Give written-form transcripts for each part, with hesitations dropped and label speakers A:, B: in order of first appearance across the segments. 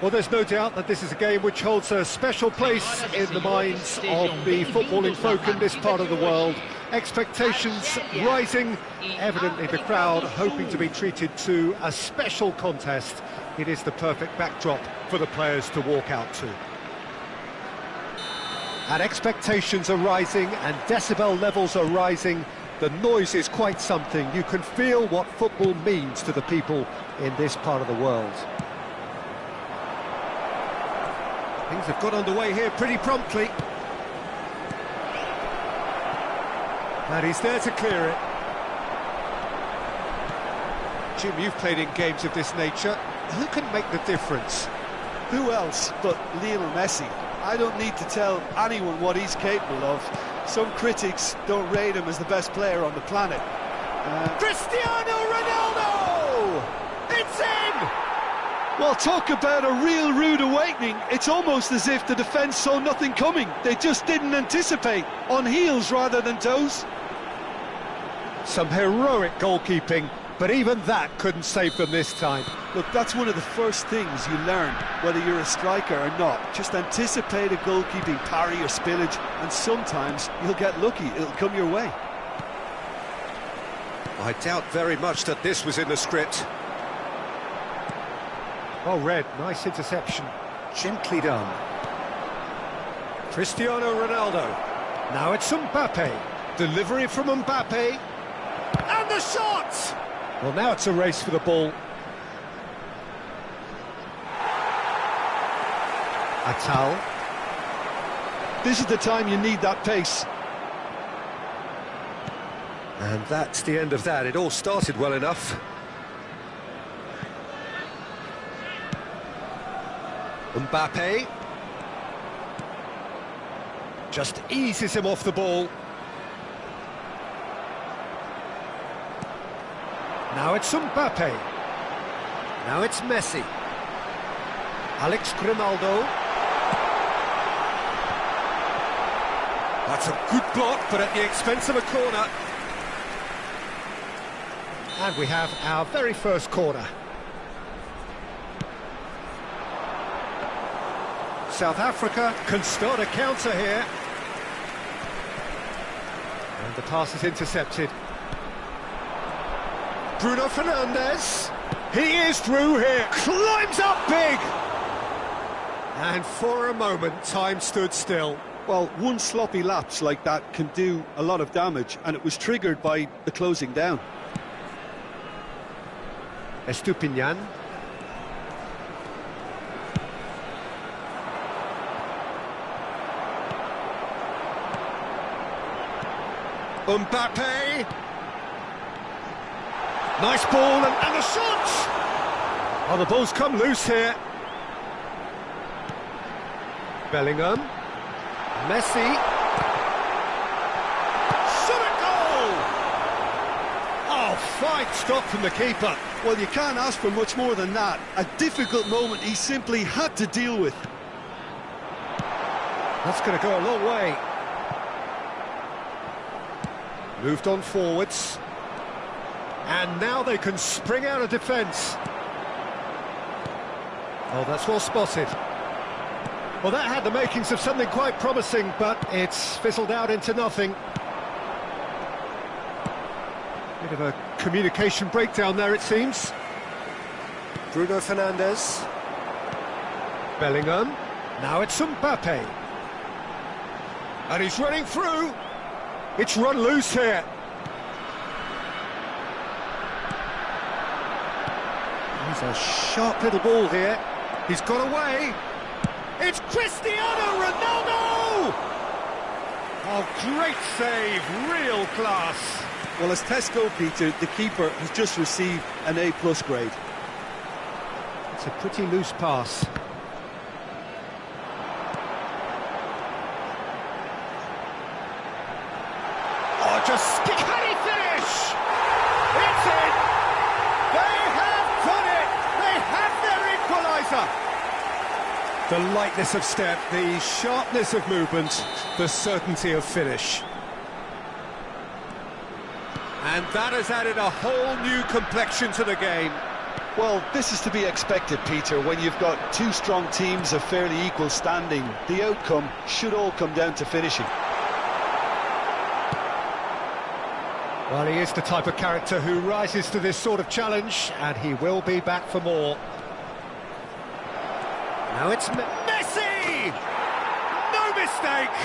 A: Well, there's no doubt that this is a game which holds a special place in the minds of the footballing folk in this part of the world. Expectations rising, evidently the crowd hoping to be treated to a special contest. It is the perfect backdrop for the players to walk out to. And expectations are rising and decibel levels are rising. The noise is quite something. You can feel what football means to the people in this part of the world. Things have got underway here pretty promptly. And he's there to clear it. Jim, you've played in games of this nature. Who can make the difference?
B: Who else but Lionel Messi? I don't need to tell anyone what he's capable of. Some critics don't rate him as the best player on the planet.
A: Cristiano Ronaldo! It's in!
B: Well, talk about a real rude awakening. It's almost as if the defence saw nothing coming. They just didn't anticipate. On heels rather than toes.
A: Some heroic goalkeeping, but even that couldn't save them this time.
B: Look, that's one of the first things you learn, whether you're a striker or not. Just anticipate a goalkeeping parry or spillage, and sometimes you'll get lucky. It'll come your way.
A: I doubt very much that this was in the script. Oh, Red, nice interception. Gently done. Cristiano Ronaldo. Now it's Mbappe. Delivery from Mbappe. And the shot! Well, now it's a race for the ball. Atal.
B: This is the time you need that pace.
A: And that's the end of that. It all started well enough. Mbappe. Just eases him off the ball. Now it's Mbappe. Now it's Messi. Alex Grimaldo. That's a good block, but at the expense of a corner. And we have our very first corner. South Africa can start a counter here. And the pass is intercepted. Bruno Fernandes. He is through here. Climbs up big. And for a moment, time stood still.
B: Well, one sloppy lapse like that can do a lot of damage, and it was triggered by the closing down.
A: Estupinian. Mbappe. Nice ball and a shot! Oh, the ball's come loose here. Bellingham. Messi. Shot a goal! Oh, fine stop from the keeper.
B: Well, you can't ask for much more than that. A difficult moment he simply had to deal with.
A: That's going to go a long way. Moved on forwards. And now they can spring out of defence. Oh, that's well spotted. Well, that had the makings of something quite promising, but it's fizzled out into nothing. Bit of a communication breakdown there, it seems. Bruno Fernandes. Bellingham. Now it's Mbappe. And he's running through. It's run loose here. He's a sharp little ball here. He's got away. It's Cristiano Ronaldo! Oh, great save, real class.
B: Well, as test goalkeeper, the keeper has just received an A+ grade.
A: It's a pretty loose pass. Oh, just can he finish? It's in! They have done it! They have their equaliser! The lightness of step, the sharpness of movement, the certainty of finish. And that has added a whole new complexion to the game.
B: Well, this is to be expected, Peter. When you've got two strong teams of fairly equal standing, the outcome should all come down to finishing.
A: Well, he is the type of character who rises to this sort of challenge, and he will be back for more. Now it's Messi! No mistake!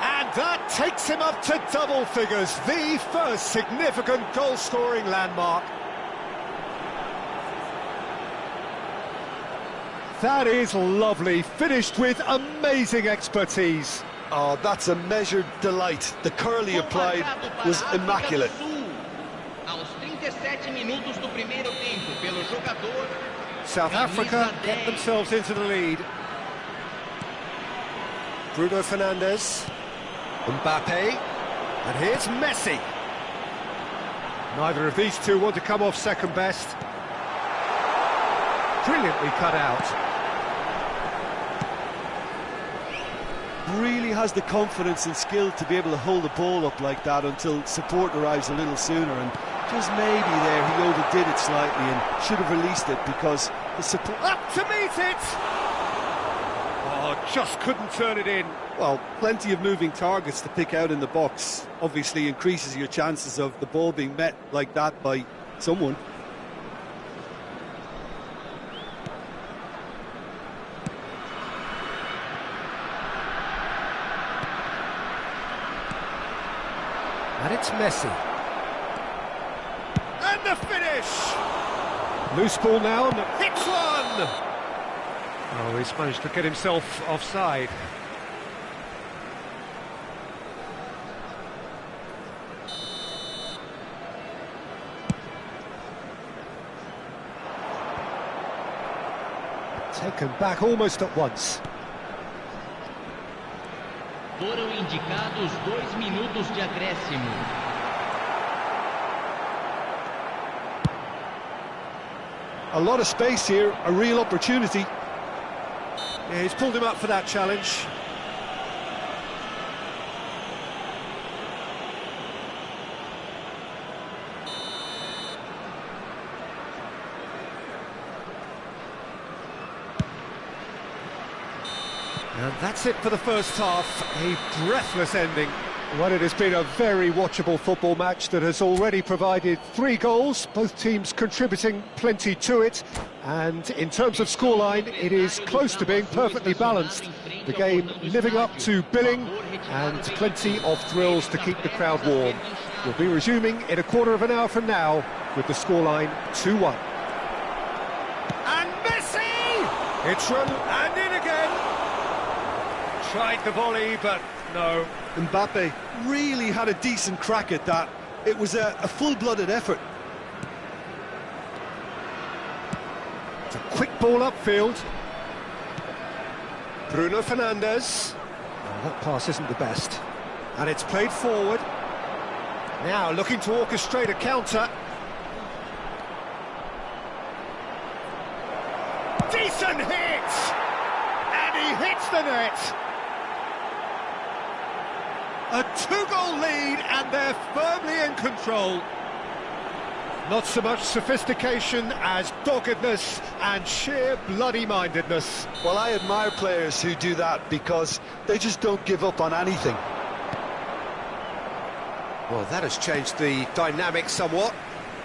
A: And that takes him up to double figures, the first significant goal-scoring landmark. That is lovely, finished with amazing expertise.
B: Oh, that's a measured delight. The curl he applied was immaculate.
A: South Africa get themselves into the lead. Bruno Fernandes, Mbappe, and here's Messi. Neither of these two want to come off second best. Brilliantly cut out.
B: Really has the confidence and skill to be able to hold the ball up like that until support arrives a little sooner, and just maybe there he overdid it slightly and should have released it because the support...
A: Up to meet it! Oh, just couldn't turn it in.
B: Well, plenty of moving targets to pick out in the box. Obviously increases your chances of the ball being met like that by someone.
A: And it's Messi. And the finish! Loose ball now, and hits one! Oh, he's managed to get himself offside. Taken back almost at once.
C: Foram indicados 2 minutos de acréscimo.
B: A lot of space here, a real opportunity.
A: Yeah, he's pulled him up for that challenge. And that's it for the first half, a breathless ending. Well, it has been a very watchable football match that has already provided 3 goals, both teams contributing plenty to it. And in terms of scoreline, it is close to being perfectly balanced. The game living up to billing and plenty of thrills to keep the crowd warm. We'll be resuming in a quarter of an hour from now with the scoreline 2-1. And Messi! It's run and in again. Tried the volley, but no.
B: Mbappe really had a decent crack at that. It was a full-blooded effort.
A: It's a quick ball upfield. Bruno Fernandes. Oh, that pass isn't the best. And it's played forward. Now looking to orchestrate a counter. Decent hit! And he hits the net. A 2-goal lead, and they're firmly in control. Not so much sophistication as doggedness and sheer bloody-mindedness.
B: Well, I admire players who do that because they just don't give up on anything.
A: Well, that has changed the dynamic somewhat.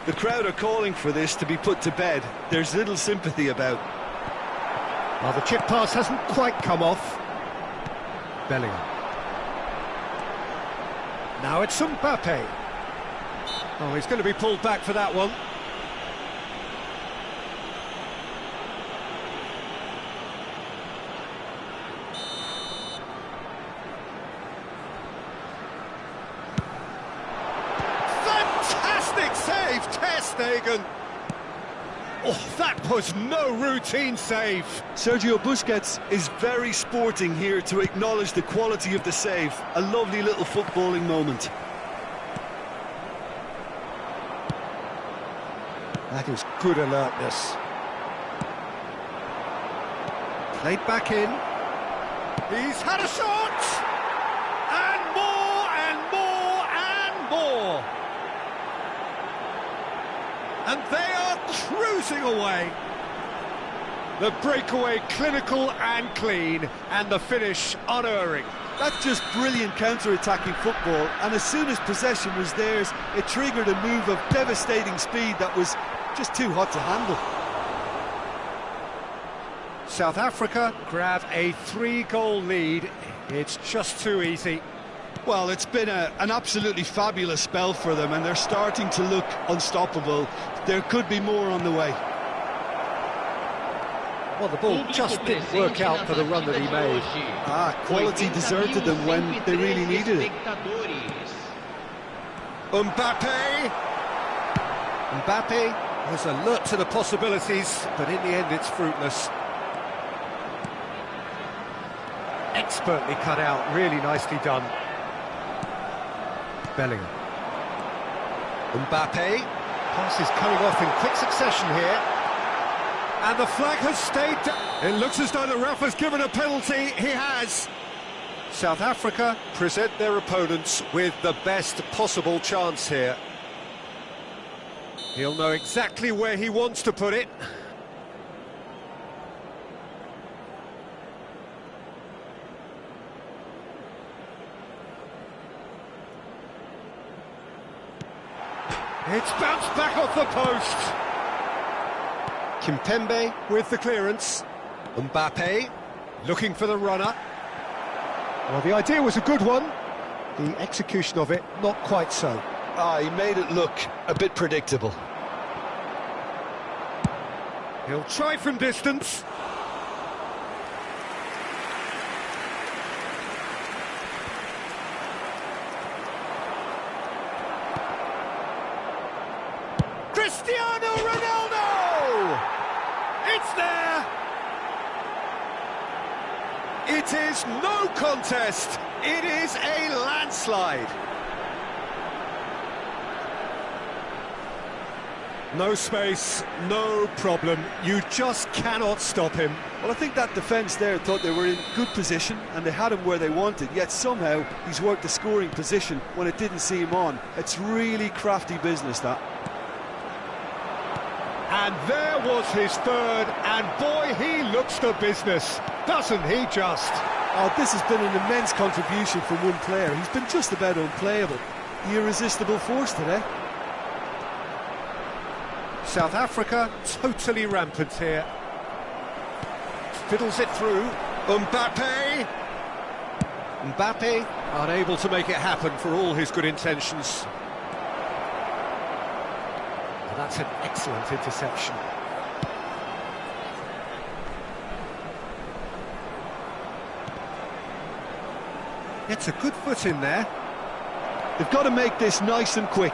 B: The crowd are calling for this to be put to bed. There's little sympathy about.
A: Well, the chip pass hasn't quite come off. Bellingham. Now it's Mbappe. Oh, he's going to be pulled back for that one. Fantastic save, Ter Stegen. Oh, that was no routine save.
B: Sergio Busquets is very sporting here to acknowledge the quality of the save. A lovely little footballing moment.
A: That is good alertness. Played back in. He's had a shot! And more, and more, and more! And they are cruising away. The breakaway clinical and clean, and the finish unerring.
B: That's just brilliant counter-attacking football, and as soon as possession was theirs, it triggered a move of devastating speed that was just too hot to handle.
A: South Africa grab a 3-goal lead. It's just too easy.
B: Well, it's been an absolutely fabulous spell for them, and they're starting to look unstoppable. There could be more on the way.
A: Well, the ball just didn't work out for the run that he made.
B: Quality deserted them when they really needed it.
A: Mbappe was alert to the possibilities, but in the end it's fruitless. Expertly cut out, really nicely done. Bellingham. Mbappe. Pass is coming off in quick succession here. And the flag has stayed. It looks as though the ref has given a penalty. He has. South Africa present their opponents with the best possible chance here. He'll know exactly where he wants to put it. It's bounced back off the post. Kimpembe with the clearance. Mbappe looking for the runner. Well, the idea was a good one. The execution of it, not quite so.
B: He made it look a bit predictable.
A: He'll try from distance. Cristiano Ronaldo! It's there! It is no contest. It is a landslide. No space, no problem. You just cannot stop him.
B: Well, I think that defence there thought they were in good position and they had him where they wanted, yet somehow he's worked the scoring position when it didn't see him on. It's really crafty business, that.
A: And there was his third, and boy, he looks the business, doesn't he just?
B: Oh, this has been an immense contribution from one player. He's been just about unplayable. The irresistible force today.
A: South Africa totally rampant here. Fiddles it through. Mbappe! Mbappe unable to make it happen for all his good intentions. And that's an excellent interception. Gets a good foot in there.
B: They've got to make this nice and quick.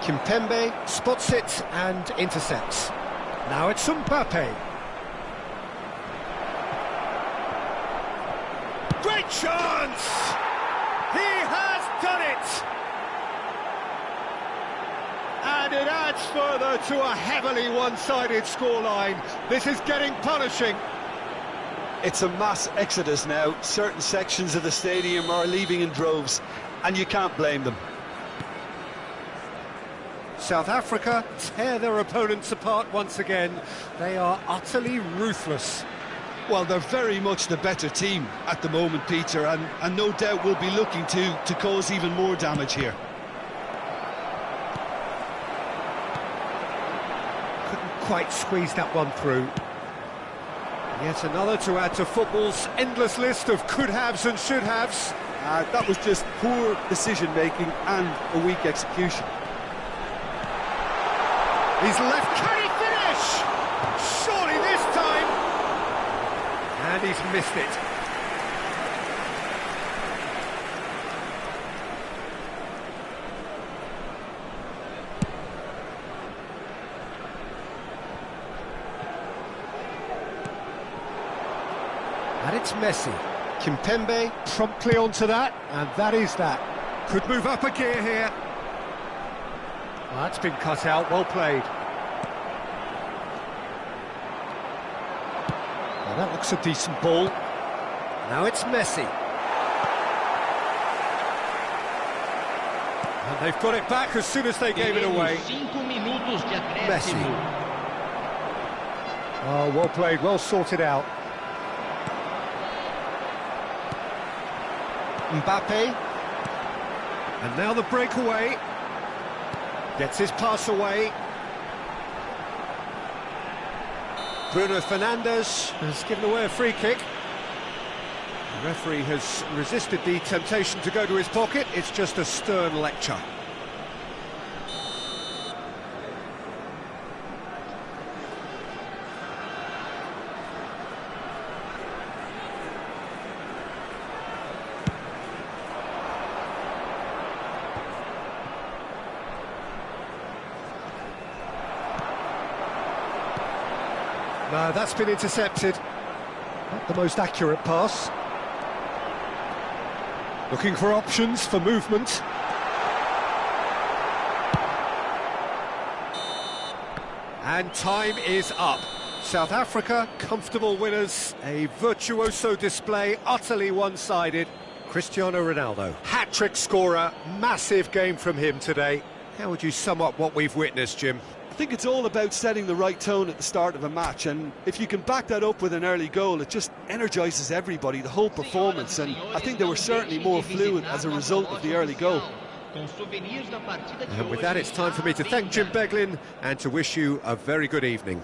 A: Kimpembe spots it and intercepts. Now it's Mbappe. Great chance! He has done it! And it adds further to a heavily one-sided scoreline. This is getting punishing.
B: It's a mass exodus now. Certain sections of the stadium are leaving in droves, and you can't blame them.
A: South Africa tear their opponents apart once again. They are utterly ruthless.
B: Well, they're very much the better team at the moment, Peter, and no doubt will be looking to cause even more damage here.
A: Couldn't quite squeeze that one through. Yet another to add to football's endless list of could-haves and should-haves.
B: That was just poor decision-making and a weak execution.
A: He's left, can he finish? Surely this time! And he's missed it. And it's Messi. Kimpembe promptly onto that, and that is that. Could move up a gear here. Well, that's been cut out, well played. Well, that looks a decent ball. Now it's Messi. And they've got it back as soon as they gave it away.
C: 5 minutos de acréscimo.
A: Messi. Oh, well played, well sorted out. Mbappe. And now the breakaway. Gets his pass away. Bruno Fernandes has given away a free kick. The referee has resisted the temptation to go to his pocket. It's just a stern lecture. No, that's been intercepted. Not the most accurate pass. Looking for options for movement. And time is up. South Africa, comfortable winners. A virtuoso display, utterly one-sided. Cristiano Ronaldo, hat-trick scorer, massive game from him today. How would you sum up what we've witnessed, Jim?
B: I think it's all about setting the right tone at the start of a match, and if you can back that up with an early goal, it just energises everybody, the whole performance, and I think they were certainly more fluid as a result of the early goal.
A: And with that, it's time for me to thank Jim Beglin and to wish you a very good evening.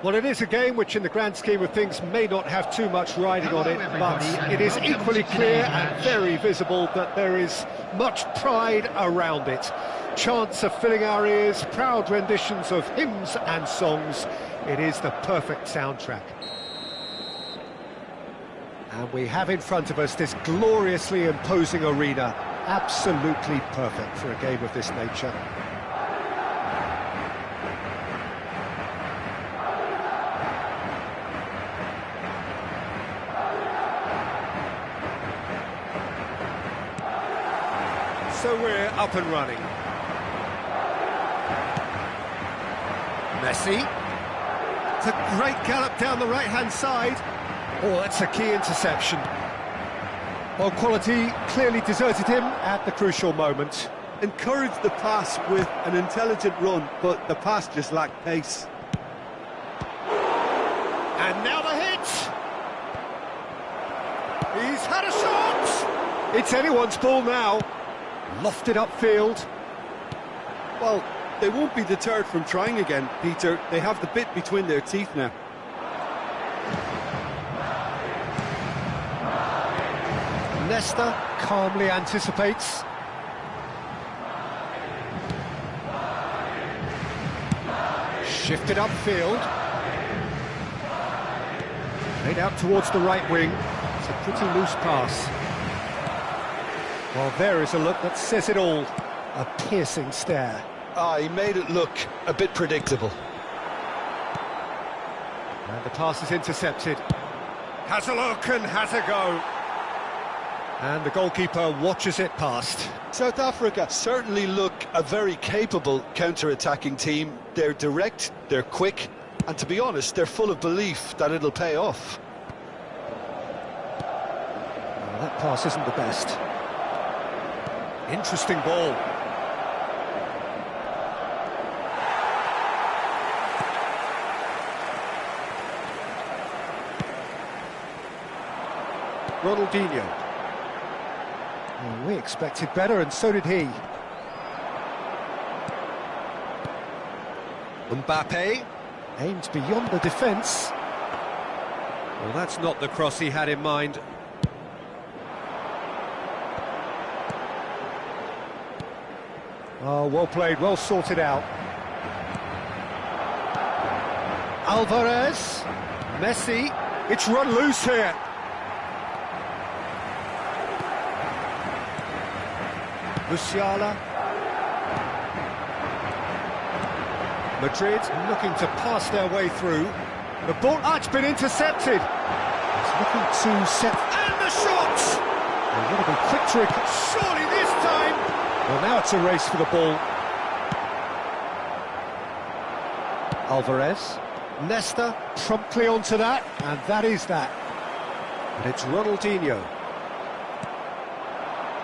A: Well, it is a game which, in the grand scheme of things, may not have too much riding on it, but it is equally clear and very visible that there is much pride around it. Chants are filling our ears, proud renditions of hymns and songs. It is the perfect soundtrack. And we have in front of us this gloriously imposing arena, absolutely perfect for a game of this nature. So we're up and running. Messi. It's a great gallop down the right-hand side. Oh, that's a key interception. Well, quality clearly deserted him at the crucial moment.
B: Encouraged the pass with an intelligent run, but the pass just lacked pace.
A: And now the hit! He's had a shot! It's anyone's ball now. Lofted upfield.
B: Well, they won't be deterred from trying again, Peter. They have the bit between their teeth now.
A: Leicester calmly anticipates. Shifted upfield. Played out towards the right wing. It's a pretty loose pass. Well, there is a look that says it all. A piercing stare.
B: He made it look a bit predictable.
A: And the pass is intercepted. Has a look and has a go. And the goalkeeper watches it past.
B: South Africa certainly look a very capable counter-attacking team. They're direct, they're quick, and to be honest, they're full of belief that it'll pay off.
A: Well, that pass isn't the best. Interesting ball. Ronaldinho. Well, we expected better, and so did he. Mbappe aimed beyond the defence. Well, that's not the cross he had in mind. Oh, well played, well sorted out. Alvarez, Messi, it's run loose here. Musiala. Madrid looking to pass their way through. The ball, it's been intercepted. He's looking to set... And the shot! They're going to be quick to it, surely this time! Well, now it's a race for the ball. Alvarez. Leicester promptly onto that, and that is that. And it's Ronaldinho.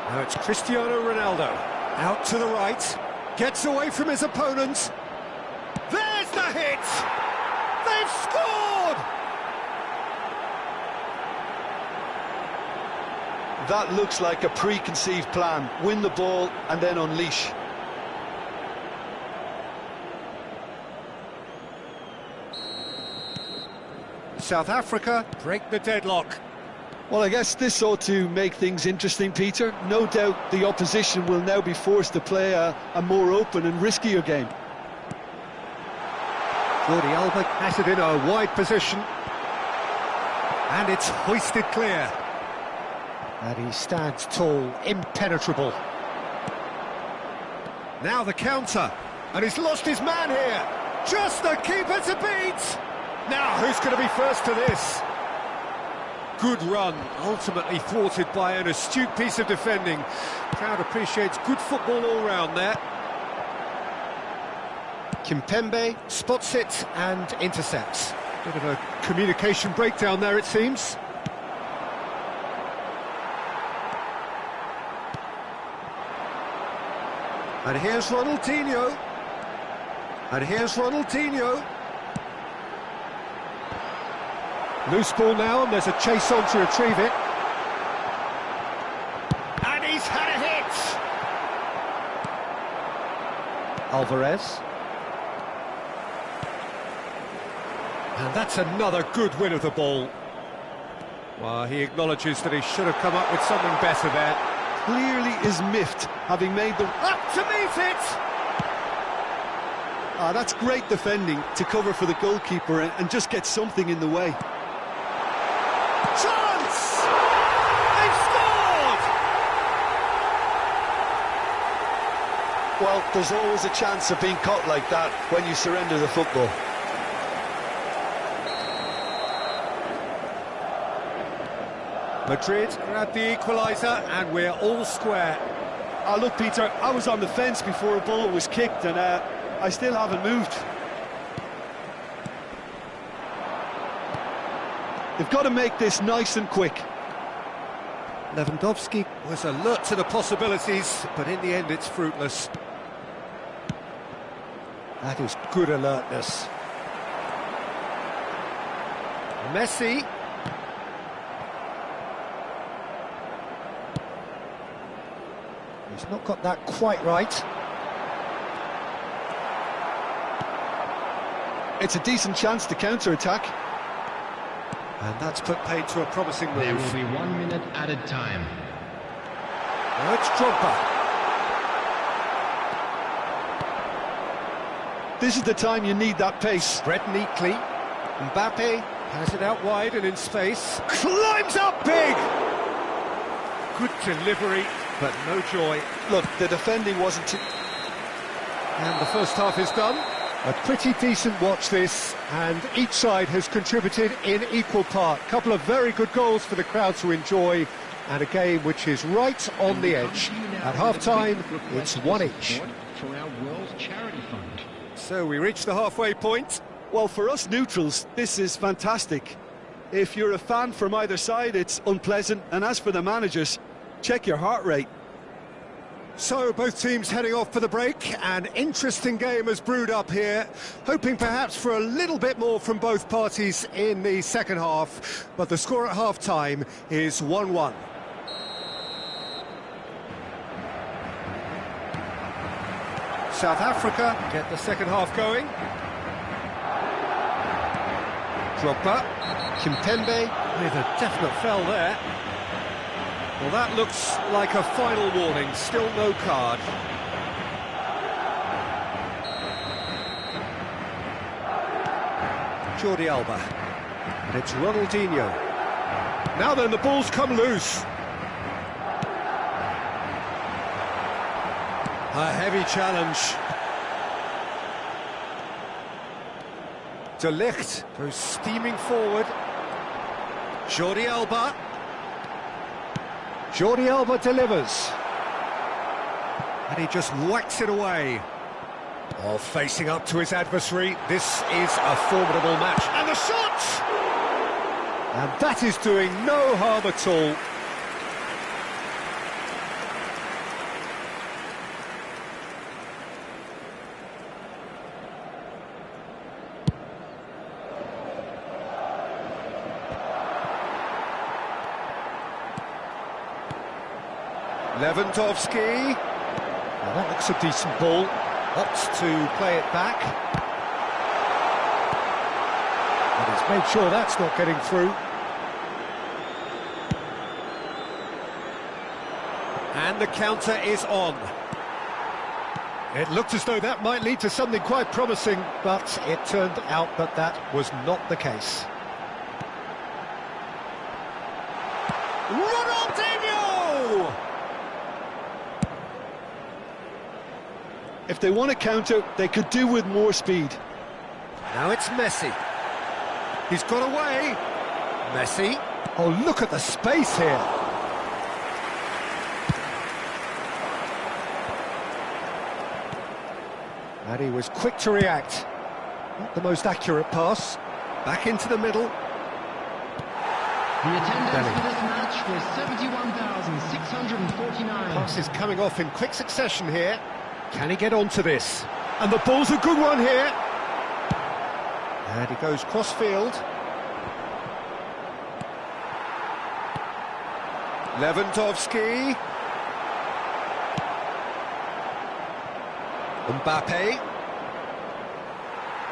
A: Now it's Cristiano Ronaldo, out to the right, gets away from his opponent. There's the hit! They've scored!
B: That looks like a preconceived plan. Win the ball and then unleash.
A: South Africa break the deadlock.
B: Well, I guess this ought to make things interesting, Peter. No doubt the opposition will now be forced to play a more open and riskier game.
A: Jordi Alba has it in a wide position. And it's hoisted clear. And he stands tall, impenetrable. Now the counter. And he's lost his man here. Just the keeper to beat. Now, who's going to be first to this? Good run, ultimately thwarted by an astute piece of defending. Crowd appreciates good football all round there. Kimpembe spots it and intercepts. Bit of a communication breakdown there, it seems. And here's Ronaldinho. And here's Ronaldinho. Loose ball now, and there's a chase on to retrieve it. And he's had a hit! Alvarez. And that's another good win of the ball. Well, he acknowledges that he should have come up with something better there.
B: Clearly is miffed, having made the...
A: Up to meet it!
B: That's great defending to cover for the goalkeeper and just get something in the way.
A: Chance! They've scored!
B: Well, there's always a chance of being caught like that when you surrender the football.
A: Madrid grab the equaliser, and we're all square.
B: Oh, look, Peter, I was on the fence before a ball was kicked, and I still haven't moved. They've got to make this nice and quick.
A: Lewandowski was alert to the possibilities, but in the end it's fruitless. That is good alertness. Messi. He's not got that quite right.
B: It's a decent chance to counter-attack.
A: And that's put paid to a promising move.
C: There will be 1 minute added time.
A: Now it's Drogba.
B: This is the time you need that pace.
A: Spread neatly. Mbappe has it out wide and in space. Climbs up big! Good delivery, but no joy.
B: Look, the defending wasn't too...
A: And the first half is done. A pretty decent watch this, and each side has contributed in equal part. Couple of very good goals for the crowd to enjoy, and a game which is right on the edge. At half-time, it's 1 each.
C: For our World Charity Fund.
A: So we reach the halfway point.
B: Well, for us neutrals, this is fantastic. If you're a fan from either side, it's unpleasant, and as for the managers, check your heart rate.
A: So both teams heading off for the break. An interesting game has brewed up here, hoping perhaps for a little bit more from both parties in the second half, but the score at half-time is 1-1. South Africa get the second half going. Drogba, Kimpembe with a definite foul there. Well, that looks like a final warning, still no card. Jordi Alba, and it's Ronaldinho. Now then, the ball's come loose. A heavy challenge. De Ligt goes steaming forward. Jordi Alba. Jordi Alba delivers. And he just whacks it away. Oh, facing up to his adversary. This is a formidable match. And the shot! And that is doing no harm at all. Lewandowski. Well, that looks a decent ball. Opts to play it back. And he's made sure that's not getting through. And the counter is on. It looked as though that might lead to something quite promising, but it turned out that that was not the case. Ronaldinho!
B: If they want to counter, they could do with more speed.
A: Now it's Messi. He's got away. Messi. Oh, look at the space here. And he was quick to react. Not the most accurate pass. Back into the middle.
C: The attendance for this match was 71,649.
A: Pass is coming off in quick succession here. Can he get onto this? And the ball's a good one here. And he goes cross-field. Lewandowski. Mbappe.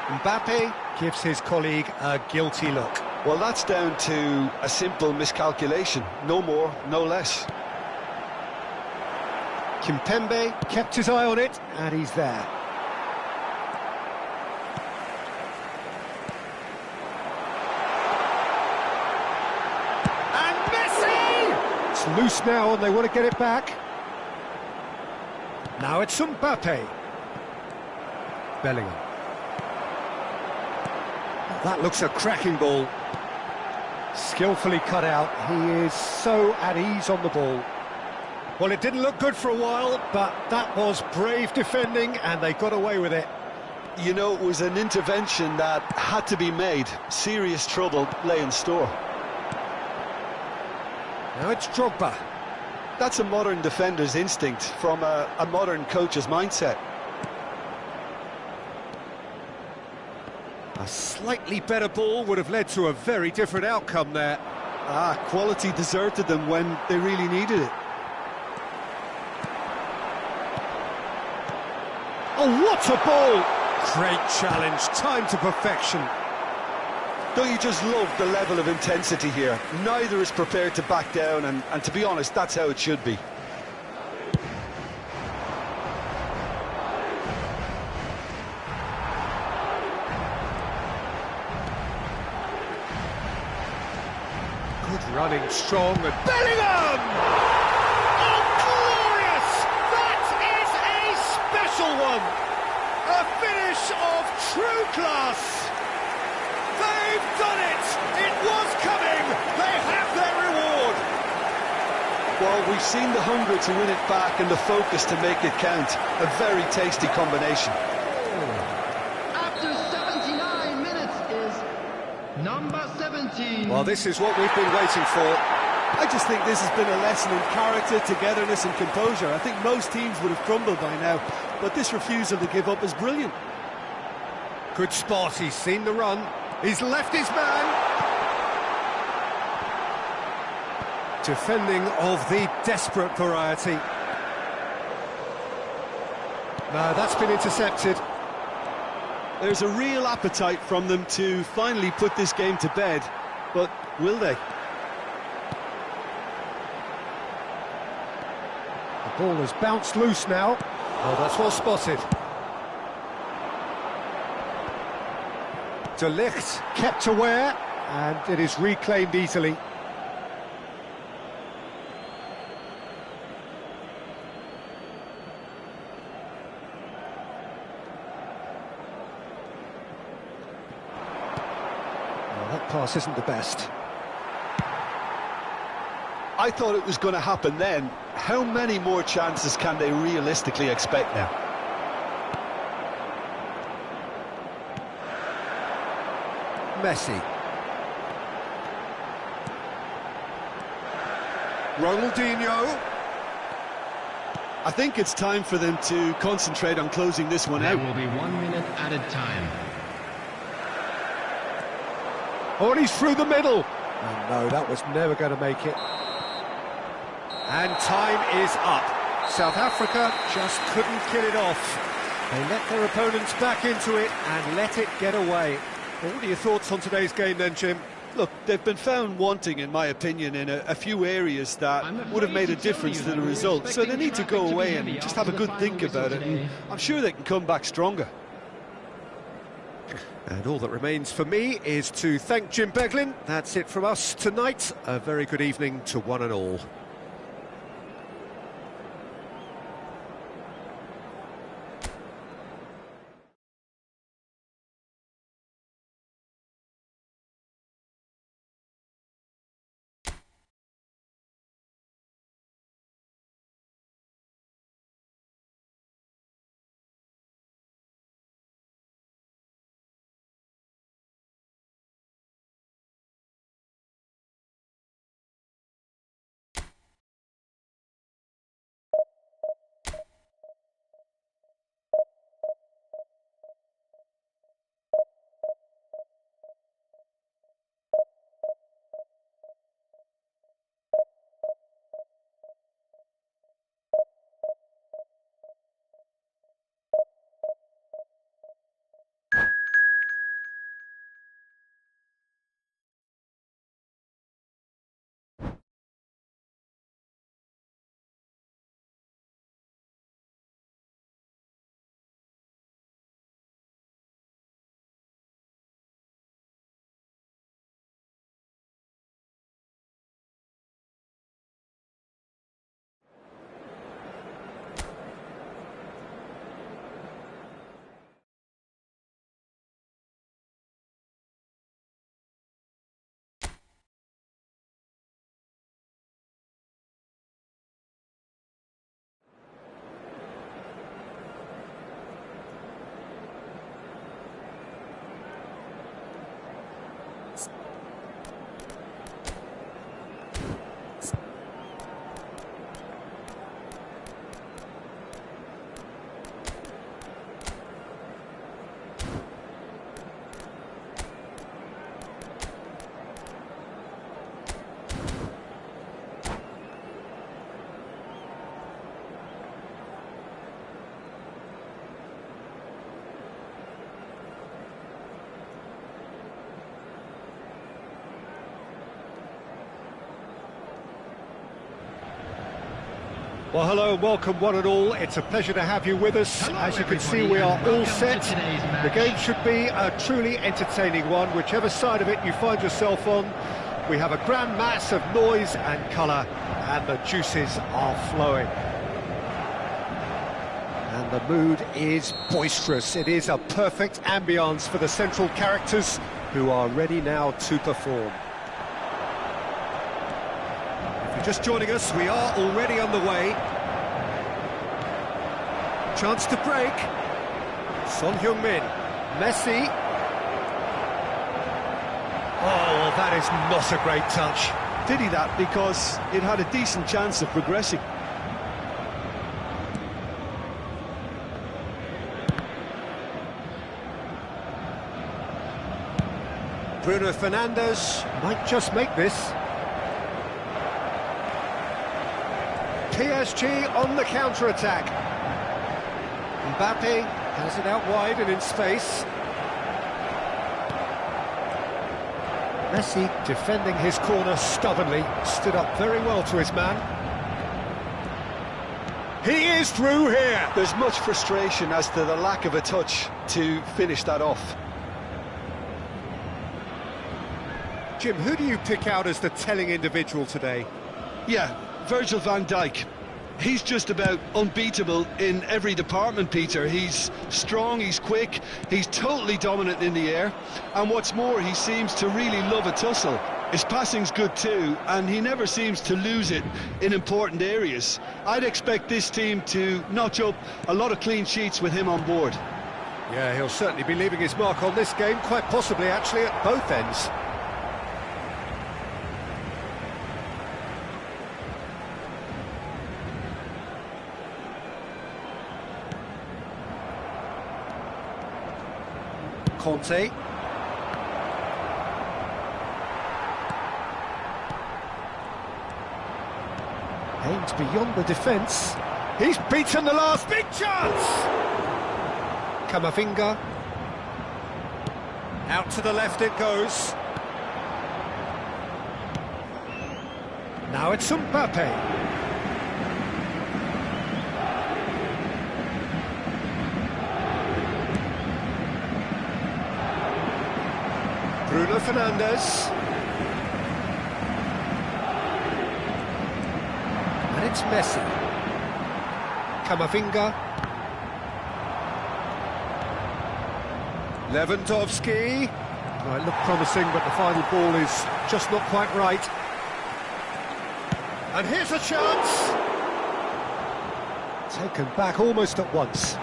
A: Mbappe gives his colleague a guilty look.
B: Well, that's down to a simple miscalculation. No more, no less.
A: Kimpembe kept his eye on it, and he's there. And Messi! It's loose now, and they want to get it back. Now it's Mbappe. Bellingham. That looks a cracking ball. Skillfully cut out. He is so at ease on the ball. Well, it didn't look good for a while, but that was brave defending, and they got away with it.
B: You know, it was an intervention that had to be made. Serious trouble lay in store.
A: Now it's Drogba.
B: That's a modern defender's instinct from a modern coach's mindset.
A: A slightly better ball would have led to a very different outcome there.
B: Quality deserted them when they really needed it.
A: Oh, what a ball! Great challenge, time to perfection.
B: Don't you just love the level of intensity here? Neither is prepared to back down, and to be honest, that's how it should be.
A: Good running, strong, and Bellingham! Oh, glorious! That is a special one! A finish of true class! They've done it! It was coming! They have their reward!
B: Well, we've seen the hunger to win it back and the focus to make it count. A very tasty combination.
D: After 79 minutes is number 17.
A: Well, this is what we've been waiting for.
B: I just think this has been a lesson in character, togetherness and composure. I think most teams would have crumbled by now, but this refusal to give up is brilliant.
A: Good spot, he's seen the run. He's left his man. Defending of the desperate variety. No, that's been intercepted.
B: There's a real appetite from them to finally put this game to bed, but will they?
A: The ball has bounced loose now. Oh, that's well spotted. De Ligt kept aware, and it is reclaimed easily. Well, that pass isn't the best.
B: I thought it was going to happen then. How many more chances can they realistically expect now?
A: Messi. Ronaldinho.
B: I think it's time for them to concentrate on closing this one
C: That
B: out.
C: will be 1 minute added time.
A: Oh, and he's through the middle. And no, that was never going to make it. And time is up. South Africa just couldn't kill it off. They let their opponents back into it and let it get away. What are your thoughts on today's game then, Jim?
B: Look, they've been found wanting, in my opinion, in a few areas that would have made a difference to the result. So they need to go away and just have a good think about it. And I'm sure they can come back stronger.
A: And all that remains for me is to thank Jim Beglin. That's it from us tonight. A very good evening to one and all. Well, hello and welcome one and all. It's a pleasure to have you with us.
D: Hello,
A: As you can see,
D: everybody,
A: we are
D: and
A: all
D: welcome
A: set.
D: to today's match.
A: The game should be a truly entertaining one, whichever side of it you find yourself on. We have a grand mass of noise and colour, and the juices are flowing. And the mood is boisterous. It is a perfect ambience for the central characters, who are ready now to perform. If you're just joining us, we are already underway. Chance to break. Son Heung-min. Messi. Oh, that is not a great touch.
B: Did he that because it had a decent chance of progressing?
A: Bruno Fernandes might just make this. PSG on the counter-attack. Mbappe has it out wide and in space. Messi defending his corner stubbornly, stood up very well to his man. He is through here!
B: There's much frustration as to the lack of a touch to finish that off.
A: Jim, who do you pick out as the telling individual today?
B: Yeah, Virgil van Dijk. He's just about unbeatable in every department, Peter. He's strong, he's quick, he's totally dominant in the air, and what's more, he seems to really love a tussle. His passing's good too, and he never seems to lose it in important areas. I'd expect this team to notch up a lot of clean sheets with him on board.
A: Yeah, he'll certainly be leaving his mark on this game, quite possibly actually at both ends. Conte. Aimed beyond the defence. He's beaten the last big chance! Camavinga. Out to the left it goes. Now it's Mbappe. Bruno Fernandes. And it's Messi. Camavinga. Lewandowski. Well, it looked promising, but the final ball is just not quite right. And here's a chance. Taken back almost at once.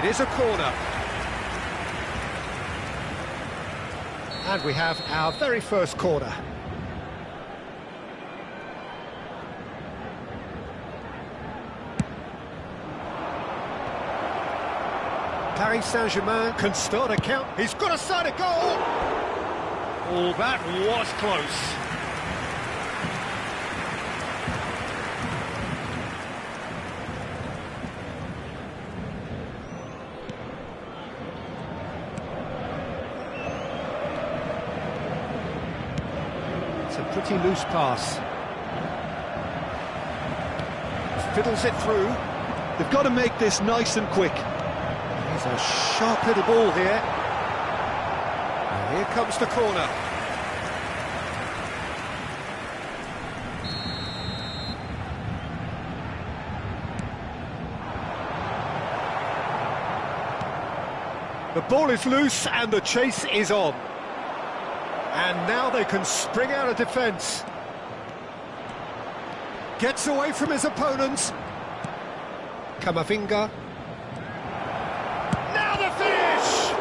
A: It is a corner. And we have our very first corner. Paris Saint-Germain can start a count. He's got a side of goal! Oh, that was close. It's a pretty loose pass. Fiddles it through.
B: They've got to make this nice and quick.
A: Here's a sharp little ball here. And here comes the corner. The ball is loose and the chase is on. And now they can spring out of defence. Gets away from his opponents. Camavinga. Now the finish!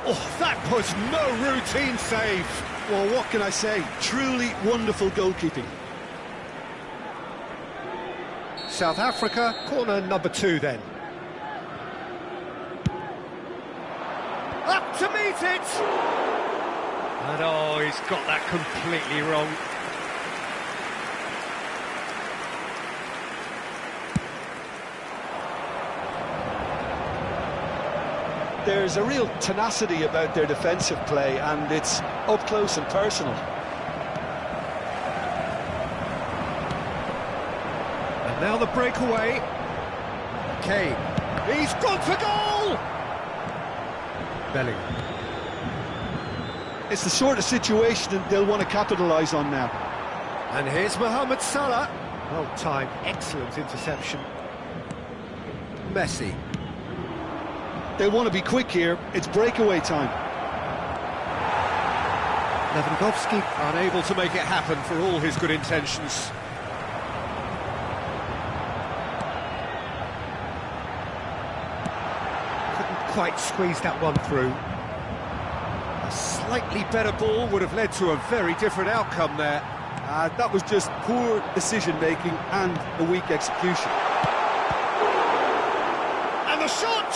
A: Oh, that was no routine save.
B: Well, what can I say? Truly wonderful goalkeeping.
A: South Africa, corner number 2 then. Up to meet it! And oh, he's got that completely wrong.
B: There's a real tenacity about their defensive play, and it's up close and personal.
A: Now the breakaway. Kane. He's gone for goal! Bellingham.
B: It's the sort of situation that they'll want to capitalise on now.
A: And here's Mohamed Salah. Well timed, excellent interception. Messi.
B: They want to be quick here. It's breakaway time.
A: Lewandowski unable to make it happen for all his good intentions. Couldn't quite squeeze that one through. A slightly better ball would have led to a very different outcome there.
B: That was just poor decision-making and a weak execution.
A: And the shot!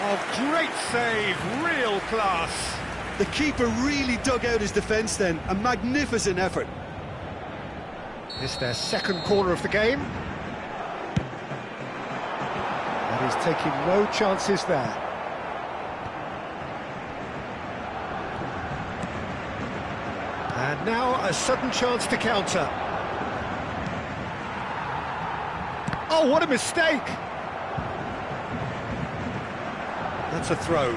A: Oh, great save, real class.
B: The keeper really dug out his defence then, a magnificent effort.
A: It's their second corner of the game. And he's taking no chances there. And now a sudden chance to counter. Oh, what a mistake! That's a throw.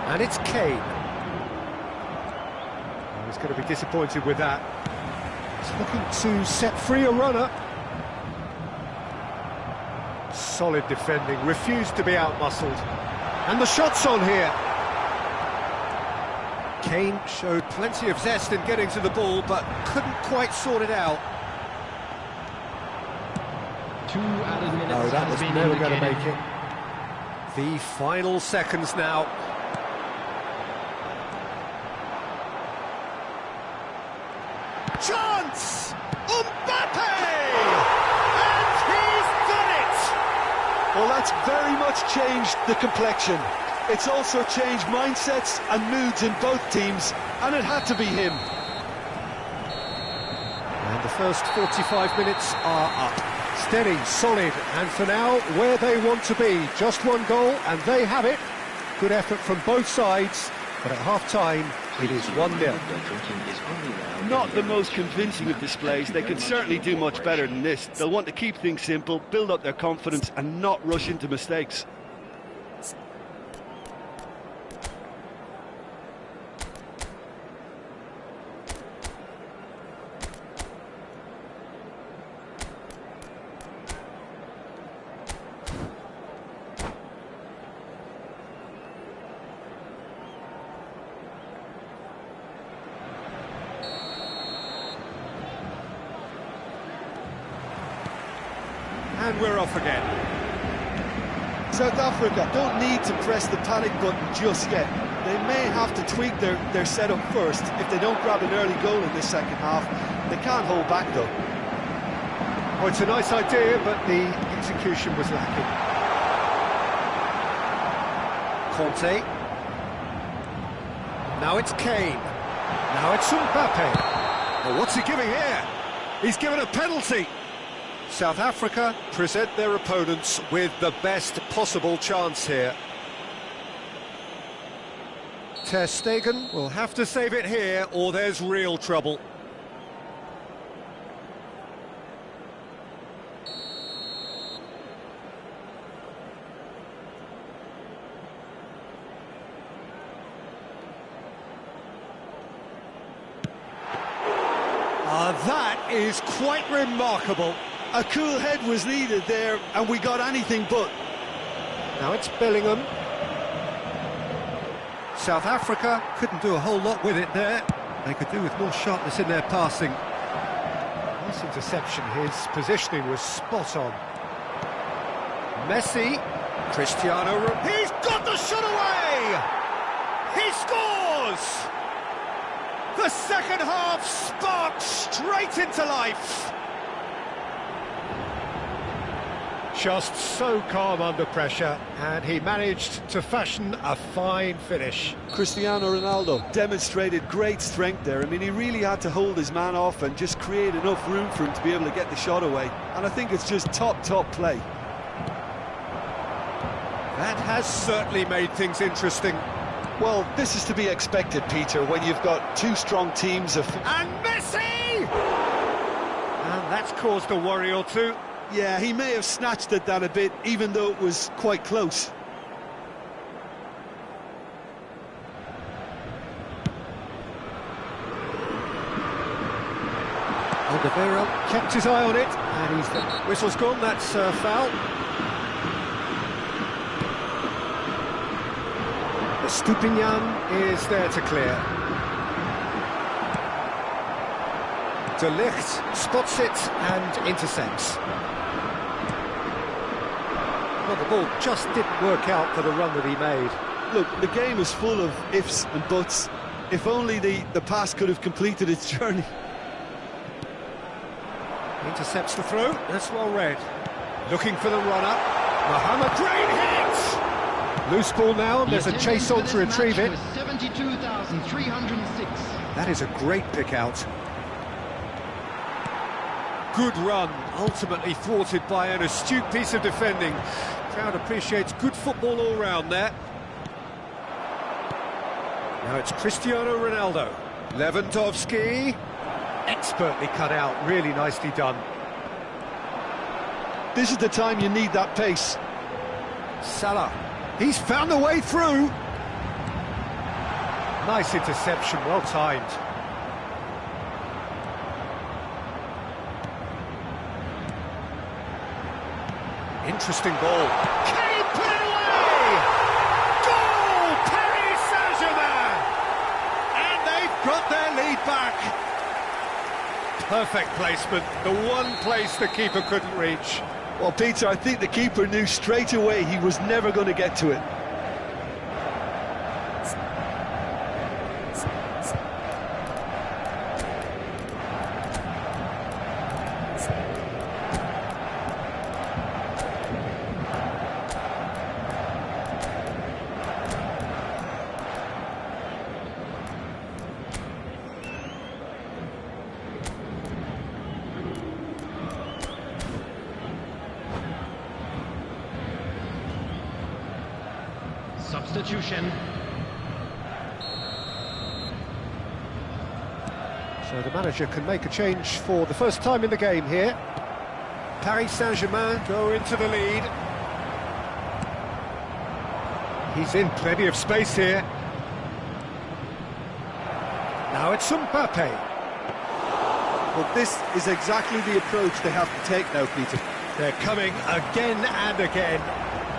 A: And it's Kane. Oh, he's going to be disappointed with that. He's looking to set free a runner. Solid defending, refused to be out-muscled. And the shot's on here. Kane showed plenty of zest in getting to the ball, but couldn't quite sort it out.
C: 2 added minutes.
A: No, that was
C: has been
A: never going to
C: indicated.
A: make it. The final seconds now. Chance! Mbappe! And he's done it!
B: Well, that's very much changed the complexion. It's also changed mindsets and moods in both teams, and it had to be him.
A: And the first 45 minutes are up. Steady, solid, and for now, where they want to be. Just one goal, and they have it. Good effort from both sides, but at half-time, it is 1-0.
B: Not the most convincing of displays. They can certainly do much better than this. They'll want to keep things simple, build up their confidence, and not rush into mistakes.
A: And we're off again.
B: South Africa don't need to press the panic button just yet. They may have to tweak their setup first if they don't grab an early goal in this second half. They can't hold back though.
A: Oh, it's a nice idea, but the execution was lacking. Conte. Now it's Kane. Now it's Mbappe. Oh, what's he giving here? He's given a penalty. South Africa present their opponents with the best possible chance here. Ter Stegen will have to save it here, or there's real trouble. That is quite remarkable.
B: A cool head was needed there, and we got anything but.
A: Now it's Bellingham. South Africa couldn't do a whole lot with it there. They could do with more sharpness in their passing. Nice interception, his positioning was spot on. Messi, Cristiano, he's got the shot away! He scores! The second half sparks straight into life. Just so calm under pressure, and he managed to fashion a fine finish.
B: Cristiano Ronaldo demonstrated great strength there. I mean, he really had to hold his man off and just create enough room for him to be able to get the shot away. And I think it's just top play.
A: That has certainly made things interesting.
B: Well, this is to be expected, Peter, when you've got two strong teams of...
A: And Messi! And that's caused a worry or two.
B: Yeah, he may have snatched at that a bit, even though it was quite close.
A: Alderweireld kept his eye on it, and he's the whistle's gone. That's foul. Stupinian is there to clear. De Ligt spots it and intercepts. Well, the ball just didn't work out for the run that he made.
B: Look, the game is full of ifs and buts. If only the pass could have completed its journey.
A: Intercepts the throw, that's well read. Looking for the runner. Mohamed, great hit! Loose ball now, and there's a chase on to retrieve it.
D: 72,306.
A: That is a great pick out. Good run, ultimately thwarted by an astute piece of defending. Crowd appreciates good football all round there. Now it's Cristiano Ronaldo. Lewandowski. Expertly cut out, really nicely done.
B: This is the time you need that pace.
A: Salah, he's found a way through. Nice interception, well timed. Interesting ball. Can he put it away? Goal! Paris Saint-Germain! And they've got their lead back. Perfect placement, the one place the keeper couldn't reach.
B: Well, Peter, I think the keeper knew straight away he was never going to get to it.
C: Substitution.
A: So the manager can make a change for the first time in the game here. Paris Saint-Germain go into the lead. He's in plenty of space here. Now it's Mbappe.
B: Well, this is exactly the approach they have to take now, Peter.
A: They're coming again and again.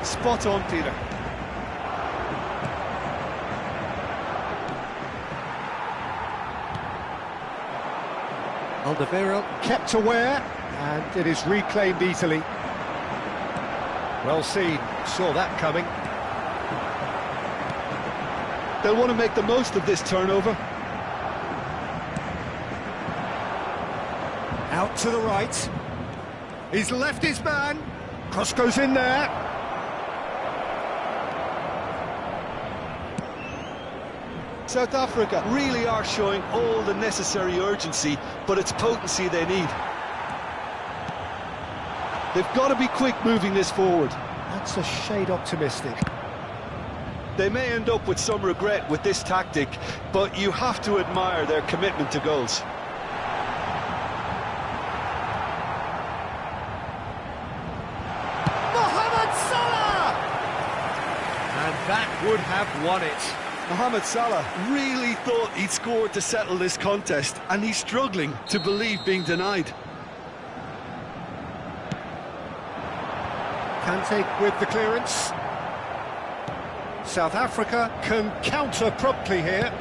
B: Spot on, Peter.
A: Alderweireld kept aware, and it is reclaimed easily. Well seen, saw that coming.
B: They'll want to make the most of this turnover.
A: Out to the right. He's left his man. Cross goes in there.
B: South Africa really are showing all the necessary urgency, but it's potency they need. They've got to be quick moving this forward.
A: That's a shade optimistic.
B: They may end up with some regret with this tactic, but you have to admire their commitment to goals.
A: Mohamed Salah! And that would have won it.
B: Mohamed Salah really thought he'd scored to settle this contest, and he's struggling to believe being denied.
A: Kante with the clearance. South Africa can counter promptly here.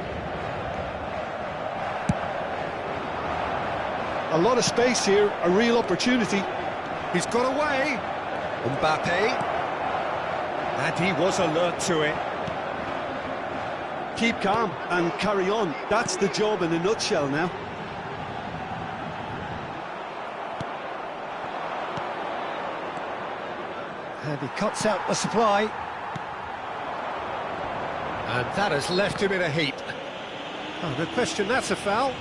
B: A lot of space here, a real opportunity.
A: He's got away. Mbappe. And he was alert to it.
B: Keep calm and carry on. That's the job in a nutshell now.
A: And he cuts out the supply. And that has left him in a heap. Oh, no question, that's a foul.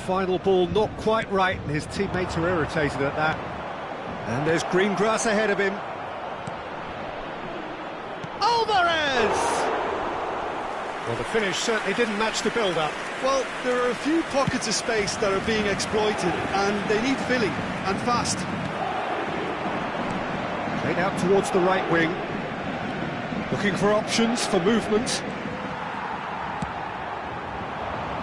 A: final ball not quite right, and his teammates are irritated at that. And there's green grass ahead of him. Alvarez! Well, the finish certainly didn't match the build-up.
B: Well, there are a few pockets of space that are being exploited, and they need filling, and fast.
A: Played out towards the right wing. Looking for options for movement.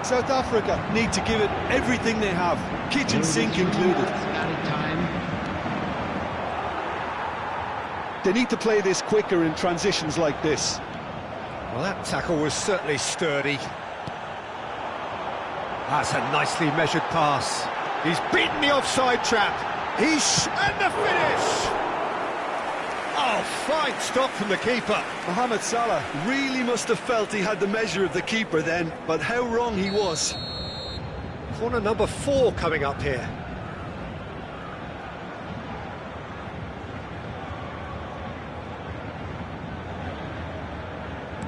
B: South Africa need to give it everything they have, kitchen sink included.
D: Added time.
B: They need to play this quicker in transitions like this.
A: Well, that tackle was certainly sturdy. That's a nicely measured pass. He's beaten the offside trap. And the finish! Oh, fine stop from the keeper.
B: Mohamed Salah really must have felt he had the measure of the keeper then, but how wrong he was.
A: Corner number 4 coming up here.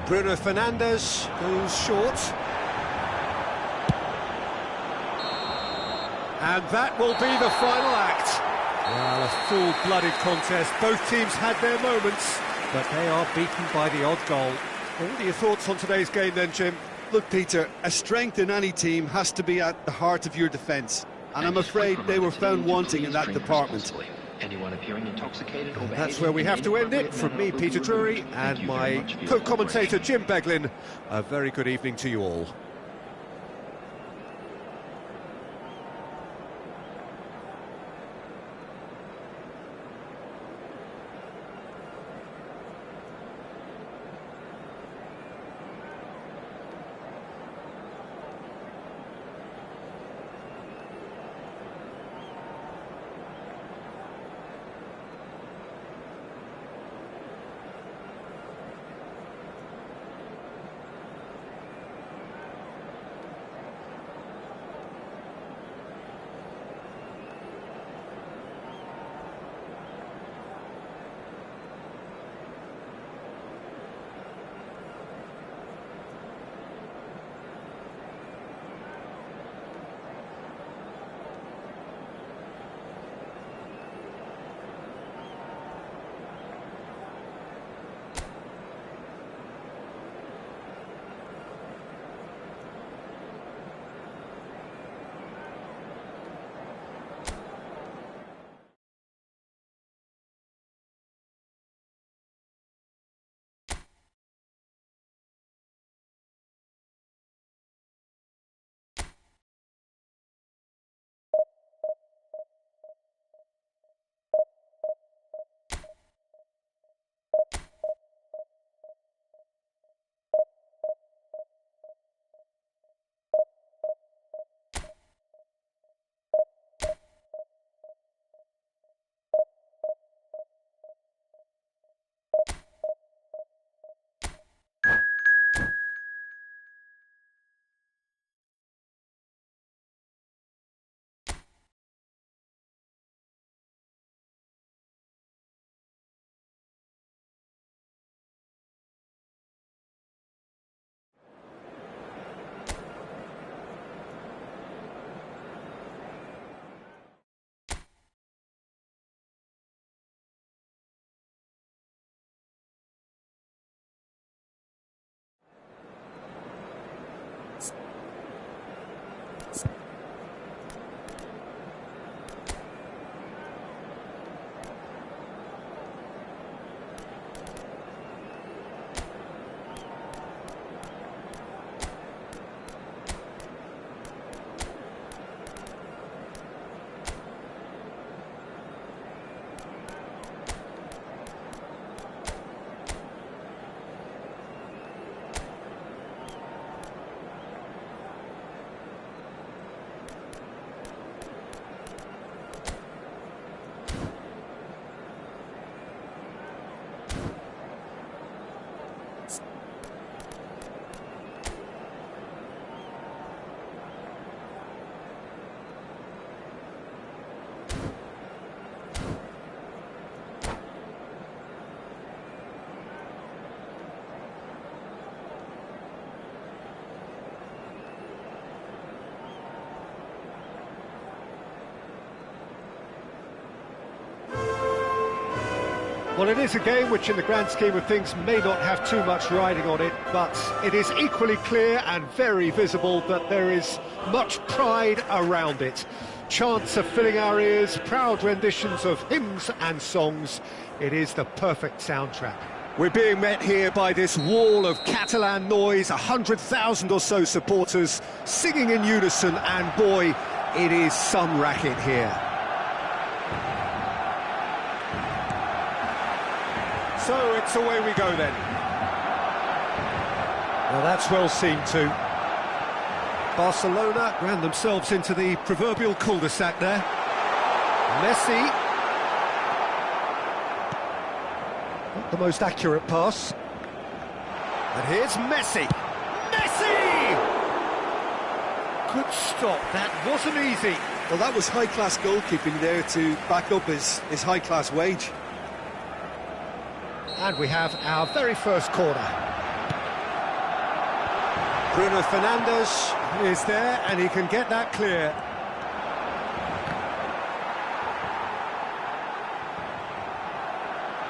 A: Bruno Fernandes goes short. And that will be the final act. Well, a full-blooded contest. Both teams had their moments, but they are beaten by the odd goal. Well, what are your thoughts on today's game then, Jim?
B: Look, Peter, a strength in any team has to be at the heart of your defence, and I'm afraid they were found wanting in that department.
E: Anyone appearing intoxicated or
A: That's where we have to end it. From me, Peter Drury, and my co-commentator, Jim Beglin. A very good evening to you all. Well, it is a game which in the grand scheme of things may not have too much riding on it, but it is equally clear and very visible that there is much pride around it. Chants are filling our ears, proud renditions of hymns and songs. It is the perfect soundtrack. We're being met here by this wall of Catalan noise, 100,000 or so supporters singing in unison, and boy, it is some racket here. So it's away we go then. Well, that's well seen too. Barcelona ran themselves into the proverbial cul-de-sac there. Messi. Not the most accurate pass. And here's Messi. Messi! Good stop, that wasn't easy.
B: Well, that was high-class goalkeeping there to back up his high-class wage.
A: And we have our very first corner. Bruno Fernandes is there, and he can get that clear.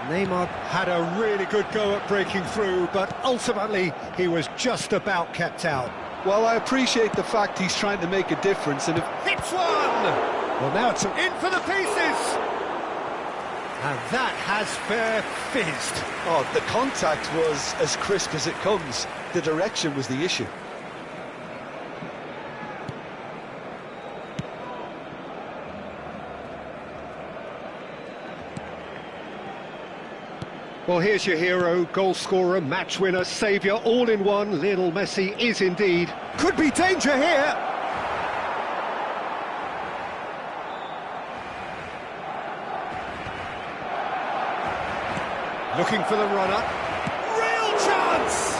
A: Neymar had a really good go at breaking through, but ultimately he was just about kept out.
B: Well, I appreciate the fact he's trying to make a difference, and if...
A: Hits one! Well, now it's in for the pieces! And that has fair fizzed.
B: Oh, the contact was as crisp as it comes. The direction was the issue.
A: Well, here's your hero, goal scorer, match winner, saviour, all in one. Lionel Messi is indeed. Could be danger here. Looking for the runner. Real chance!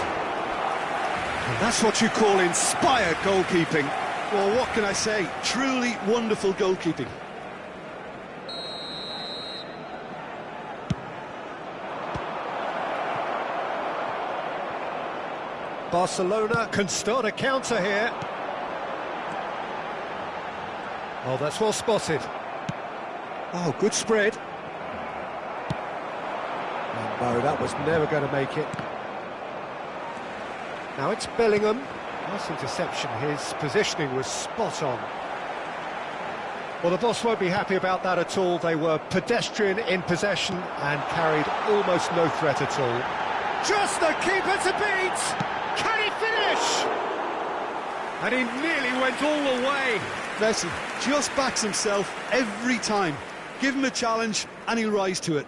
A: And that's what you call inspired goalkeeping.
B: Well, what can I say? Truly wonderful goalkeeping.
A: Barcelona can start a counter here. Oh, that's well spotted. Oh, good spread. No, that was never going to make it. Now it's Bellingham. Nice interception. His positioning was spot on. Well, the boss won't be happy about that at all. They were pedestrian in possession and carried almost no threat at all. Just the keeper to beat! Can he finish? And he nearly went all the way.
B: Messi just backs himself every time. Give him a challenge and he'll rise to it.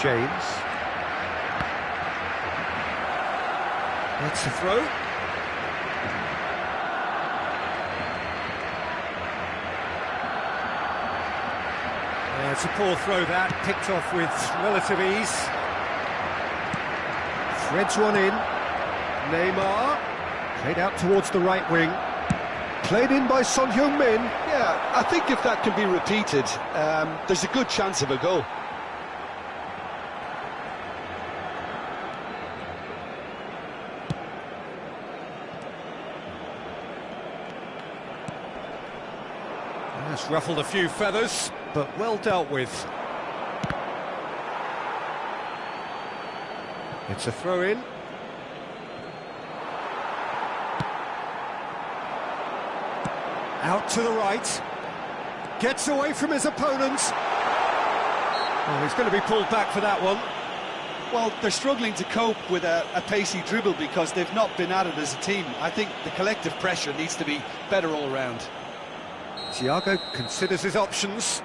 A: James. That's a throw. Yeah, it's a poor throw that, picked off with relative ease. Threads one in. Neymar. Played out towards the right wing. Played in by Son Heung-min.
B: Yeah, I think if that can be repeated, there's a good chance of a goal.
A: That's ruffled a few feathers, but well dealt with. It's a throw-in. Out to the right. Gets away from his opponent. Oh, he's going to be pulled back for that one.
B: Well, they're struggling to cope with a pacey dribble because they've not been at it as a team. I think the collective pressure needs to be better all round.
A: Thiago considers his options.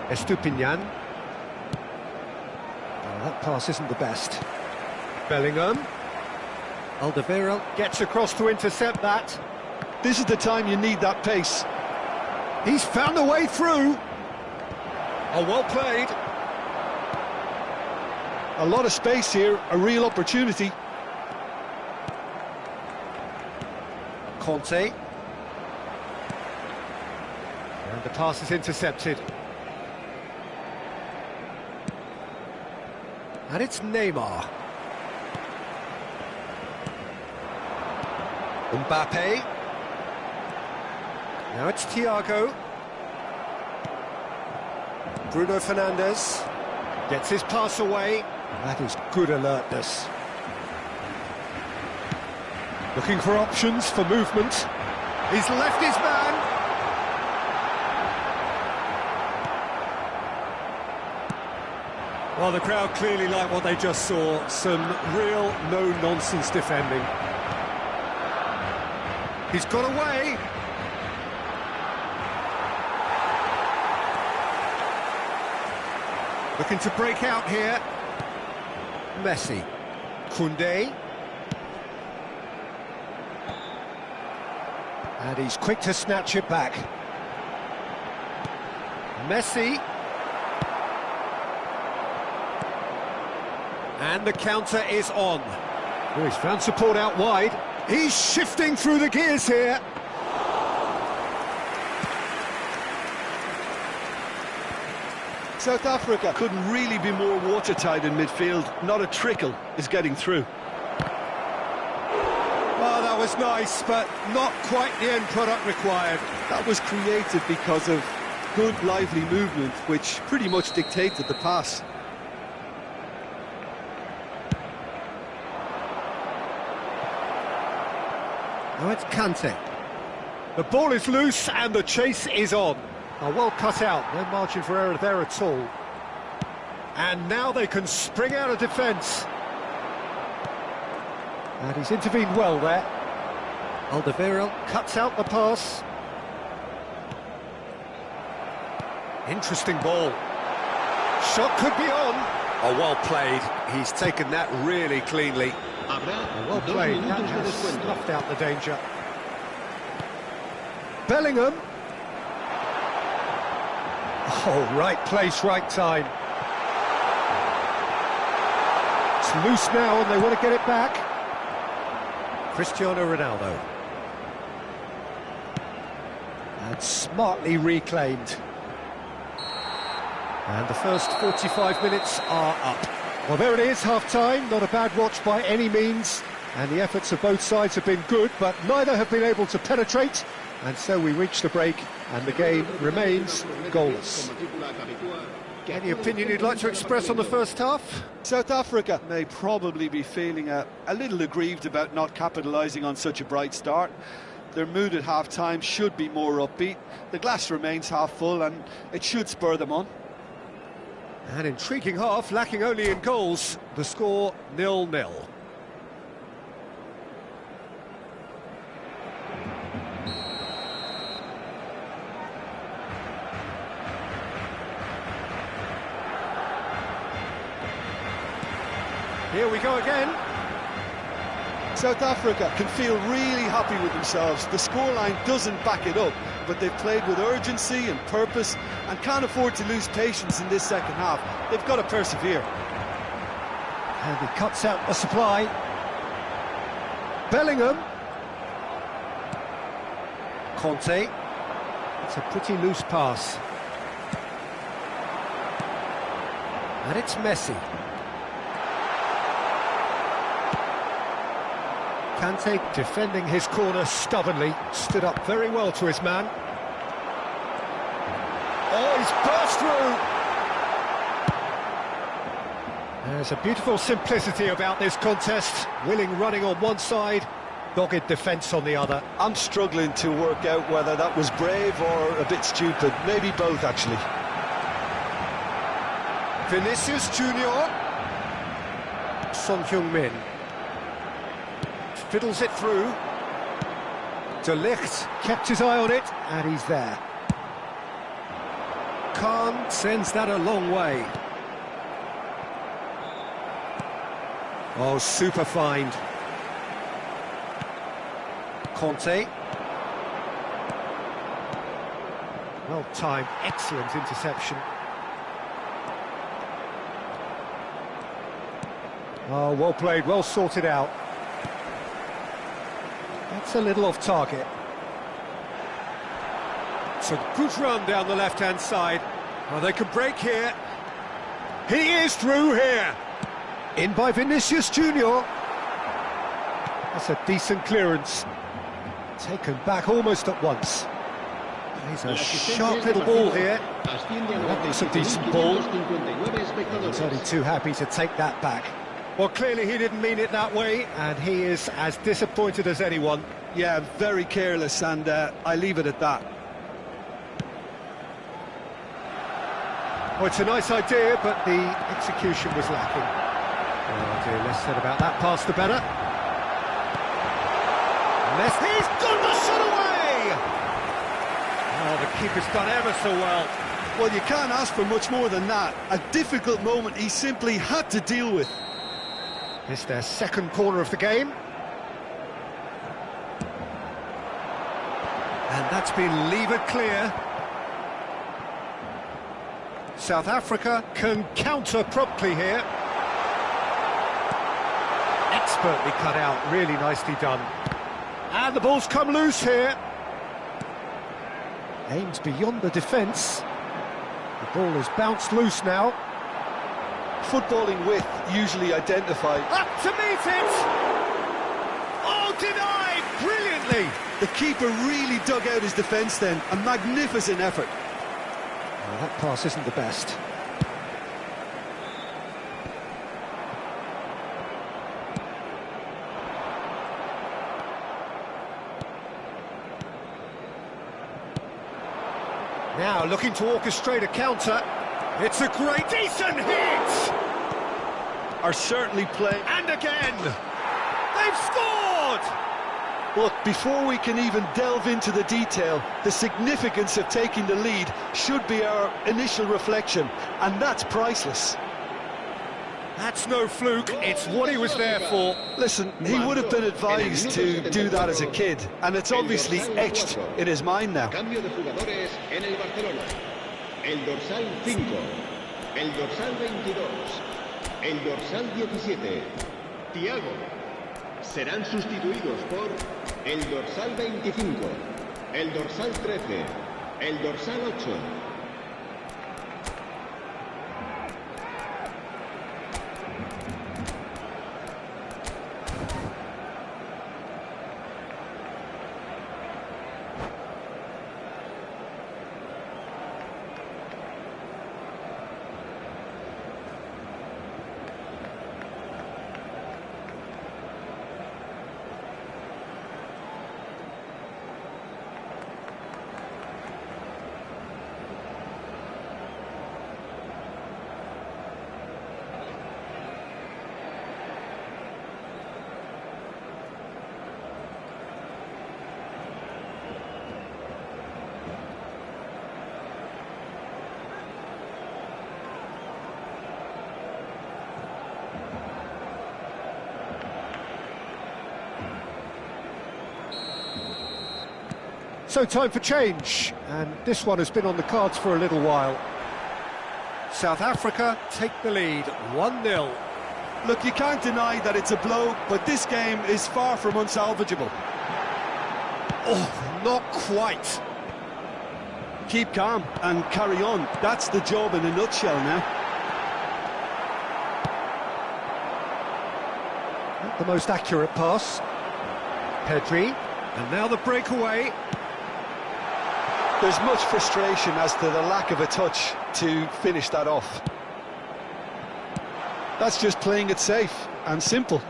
A: Estupinian. Oh, that pass isn't the best. Bellingham. Alderweireld gets across to intercept that.
B: This is the time you need that pace.
A: He's found a way through. Oh, well played.
B: A lot of space here, a real opportunity.
A: Conte. And the pass is intercepted. And it's Neymar. Mbappe. Now it's Thiago. Bruno Fernandes gets his pass away. That is good alertness. Looking for options for movement. He's left his man. Well, the crowd clearly like what they just saw. Some real no-nonsense defending. He's got away. Looking to break out here. Messi. Koundé. And he's quick to snatch it back. Messi. And the counter is on. Oh, he's found support out wide. He's shifting through the gears here.
B: South Africa couldn't really be more watertight in midfield. Not a trickle is getting through.
A: Oh, that was nice, but not quite the end product required.
B: That was created because of good, lively movement, which pretty much dictated the pass.
A: Now it's Kante. The ball is loose and the chase is on. Oh, well cut out, no margin for error there at all. And now they can spring out of defence. And he's intervened well there. Alderweireld cuts out the pass. Interesting ball. Shot could be on. Oh, well played. He's taken that really cleanly. Oh, well played. That has snuffed out the danger. Bellingham. Oh, right place, right time. It's loose now and they want to get it back. Cristiano Ronaldo. And smartly reclaimed. And the first 45 minutes are up. Well, there it is, half-time. Not a bad watch by any means. And the efforts of both sides have been good, but neither have been able to penetrate. And so we reach the break, and the game remains goalless. Any opinion you'd like to express on the first half?
B: South Africa may probably be feeling a little aggrieved about not capitalising on such a bright start. Their mood at half-time should be more upbeat. The glass remains half full, and it should spur them on.
A: An intriguing half, lacking only in goals. The score 0-0. Here we go again.
B: South Africa can feel really happy with themselves. The scoreline doesn't back it up, but they've played with urgency and purpose and can't afford to lose patience in this second half. They've got to persevere.
A: And he cuts out the supply. Bellingham. Conte. It's a pretty loose pass. And it's Messi. Kante defending his corner stubbornly, stood up very well to his man. Oh, he's burst through! There's a beautiful simplicity about this contest. Willing running on one side, dogged defence on the other.
B: I'm struggling to work out whether that was brave or a bit stupid. Maybe both, actually.
A: Vinicius Junior. Son Heung-min. Fiddles it through. De Ligt kept his eye on it, and he's there. Khan sends that a long way. Oh, super find. Conte. Well timed, excellent interception. Oh, well played, well sorted out. That's a little off target. It's a good run down the left-hand side. Oh, they can break here. He is through here. In by Vinicius Junior. That's a decent clearance. Taken back almost at once. He's a sharp little ball here. That's a decent ball. He's only too happy to take that back. Well, clearly he didn't mean it that way, and he is as disappointed as anyone.
B: Yeah, very careless, and I leave it at that.
A: Well, it's a nice idea, but the execution was lacking. Oh dear, less said about that pass the better. He's got the shot away! Oh, the keeper's done ever so well.
B: Well, you can't ask for much more than that. A difficult moment he simply had to deal with.
A: It's their second corner of the game. And that's been levered clear. South Africa can counter promptly here. Expertly cut out, really nicely done. And the ball's come loose here. Aims beyond the defence. The ball is bounced loose now.
B: Footballing width usually identified.
A: Up to meet it! Oh, denied! Brilliantly!
B: The keeper really dug out his defence then. A magnificent effort.
A: Well, that pass isn't the best. Now looking to orchestrate a counter. It's a great, decent hit!
B: Are certainly playing.
A: And again! They've scored!
B: Look, before we can even delve into the detail, the significance of taking the lead should be our initial reflection, and that's priceless.
A: That's no fluke, it's what he was there for.
B: Listen, he would have been advised to do that as a kid, and it's obviously etched in his mind now.
F: Cambio de jugadores en el Barcelona. El dorsal 5, el dorsal 22, el dorsal 17, Thiago. Serán sustituidos por el dorsal 25, el dorsal 13, el dorsal 8.
A: So time for change, and this one has been on the cards for a little while. South Africa take the lead, 1-0.
B: Look, you can't deny that it's a blow, but this game is far from unsalvageable.
A: Oh, not quite.
B: Keep calm and carry on. That's the job in a nutshell now.
A: Not the most accurate pass. Pedri, and now the breakaway.
B: There's much frustration as to the lack of a touch to finish that off. That's just playing it safe and simple.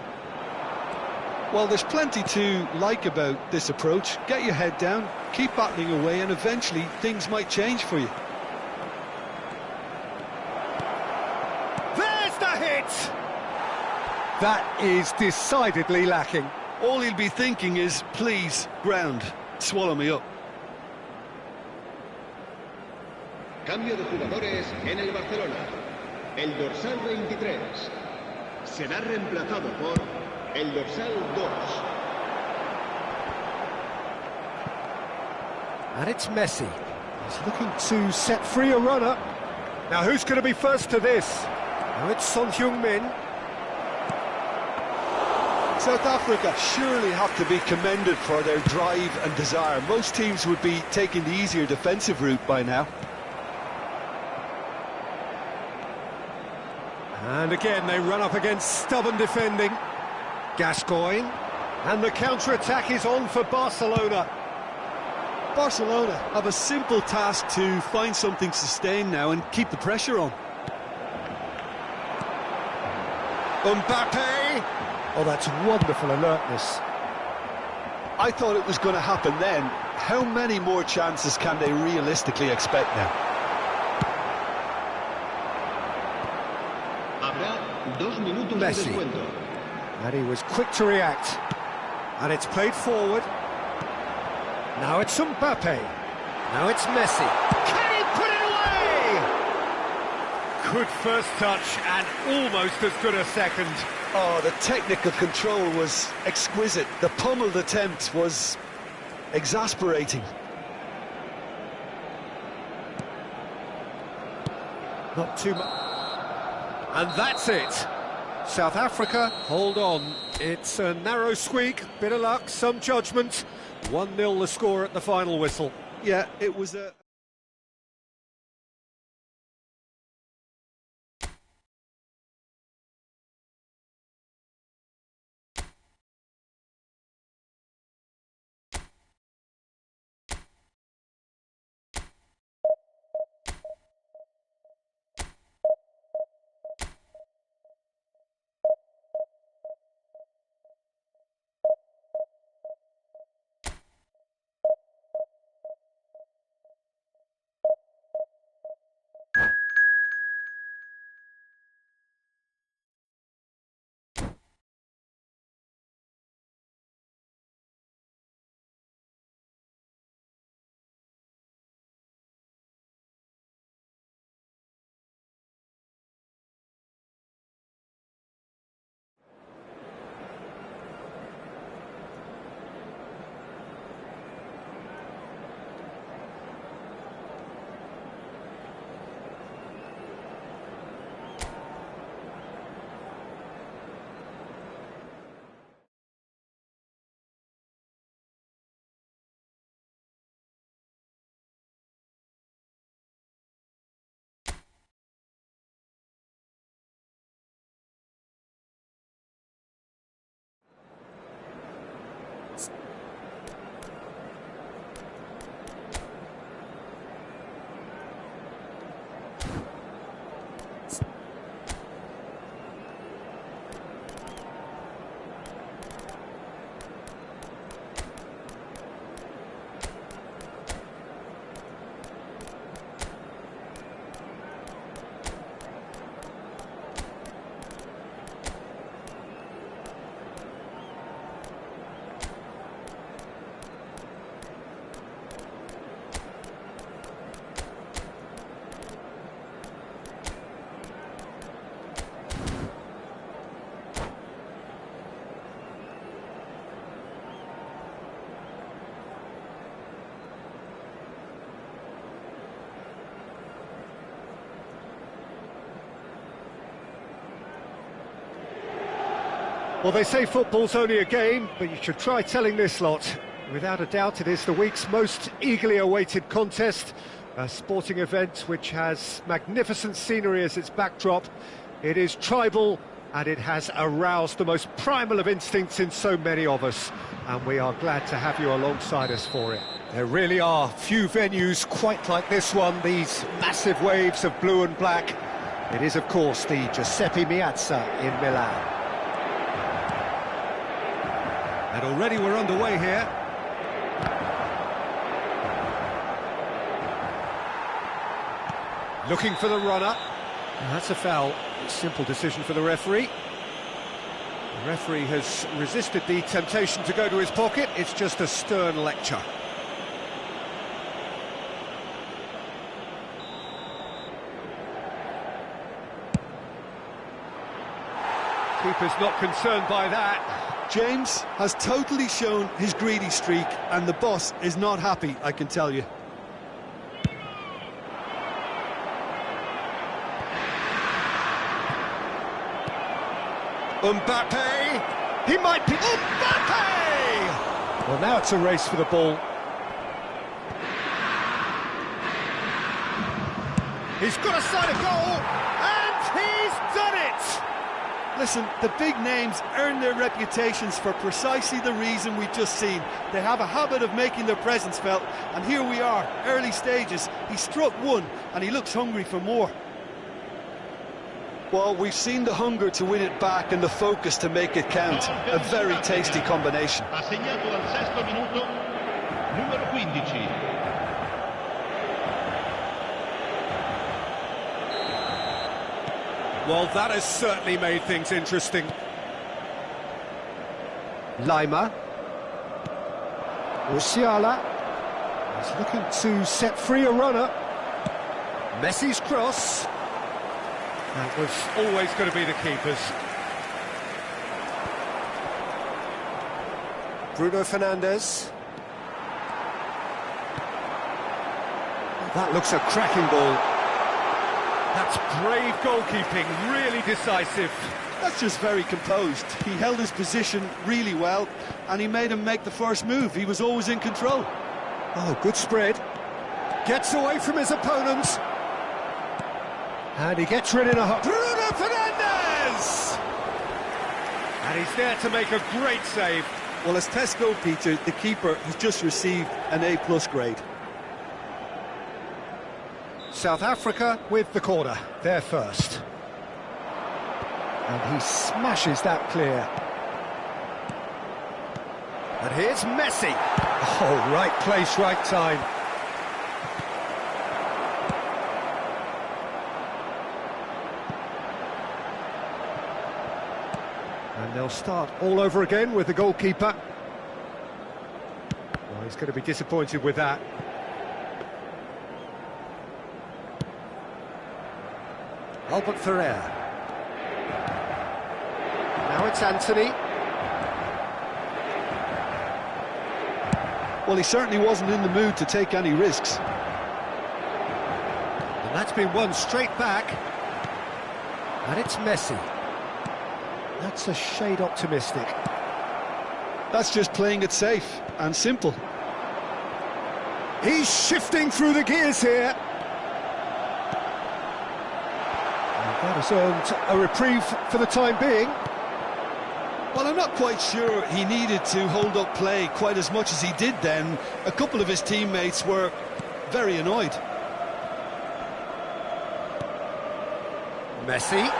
B: Well, there's plenty to like about this approach. Get your head down, keep battling away, and eventually things might change for you.
A: There's the hit! That is decidedly lacking.
B: All he'll be thinking is, please, ground, swallow me up.
F: Cambio de jugadores en el Barcelona. El dorsal 23 será reemplazado por el dorsal 2.
A: And it's Messi. He's looking to set free a runner. Now who's going to be first to this? Now it's Son Heung-min.
B: South Africa surely have to be commended for their drive and desire. Most teams would be taking the easier defensive route by now.
A: And again, they run up against stubborn defending. Gascoigne. And the counter-attack is on for Barcelona.
B: Barcelona have a simple task to find something sustained now and keep the pressure on.
A: Mbappe! Oh, that's wonderful alertness.
B: I thought it was going to happen then. How many more chances can they realistically expect now?
F: Habrá 2 minutos de
A: Messi.
F: descuento.
A: And he was quick to react. And it's played forward. Now it's Mbappe. Now it's Messi. Can he put it away? Good first touch and almost as good a second.
B: Oh, the technical control was exquisite. The pummeled attempt was exasperating.
A: Not too much. And that's it. South Africa, hold on. It's a narrow squeak, bit of luck, some judgment. 1-0 the score at the final whistle.
B: Yeah, it was a...
A: Well, they say football's only a game, but you should try telling this lot. Without a doubt, it is the week's most eagerly awaited contest, a sporting event which has magnificent scenery as its backdrop. It is tribal, and it has aroused the most primal of instincts in so many of us, and we are glad to have you alongside us for it. There really are few venues quite like this one, these massive waves of blue and black. It is, of course, the Giuseppe Meazza in Milan. And already we're underway here. Looking for the runner. And that's a foul. Simple decision for the referee. The referee has resisted the temptation to go to his pocket. It's just a stern lecture. Keeper's not concerned by that.
B: James has totally shown his greedy streak, and the boss is not happy, I can tell you.
A: Mbappe! He might be... Mbappe! Well, now it's a race for the ball. He's got a side of goal, and he's done it!
B: Listen, the big names earn their reputations for precisely the reason we've just seen. They have a habit of making their presence felt, and here we are, early stages. He struck one, and he looks hungry for more. Well, we've seen the hunger to win it back and the focus to make it count. A very tasty combination.
F: Ha segnato al sesto minuto, numero 15.
A: Well, that has certainly made things interesting. Lima. Musiala. He's looking to set free a runner. Messi's cross. That was always going to be the keeper's. Bruno Fernandes. That looks a cracking ball. That's brave goalkeeping, really decisive.
B: That's just very composed. He held his position really well, and he made him make the first move. He was always in control.
A: Oh, good spread. Gets away from his opponent. And he gets rid in a hurry. Bruno Fernandes! And he's there to make a great save.
B: Well, as tests go, Peter, the keeper has just received an A+ grade.
A: South Africa with the corner, they're first. And he smashes that clear. And here's Messi. Oh, right place, right time. And they'll start all over again with the goalkeeper. Well, he's going to be disappointed with that. Albert Ferrer. Now it's Anthony.
B: Well, he certainly wasn't in the mood to take any risks.
A: And that's been won straight back. And it's Messi. That's a shade optimistic.
B: That's just playing it safe and simple.
A: He's shifting through the gears here. That has earned a reprieve for the time being.
B: Well, I'm not quite sure he needed to hold up play quite as much as he did then. A couple of his teammates were very annoyed.
A: Messi.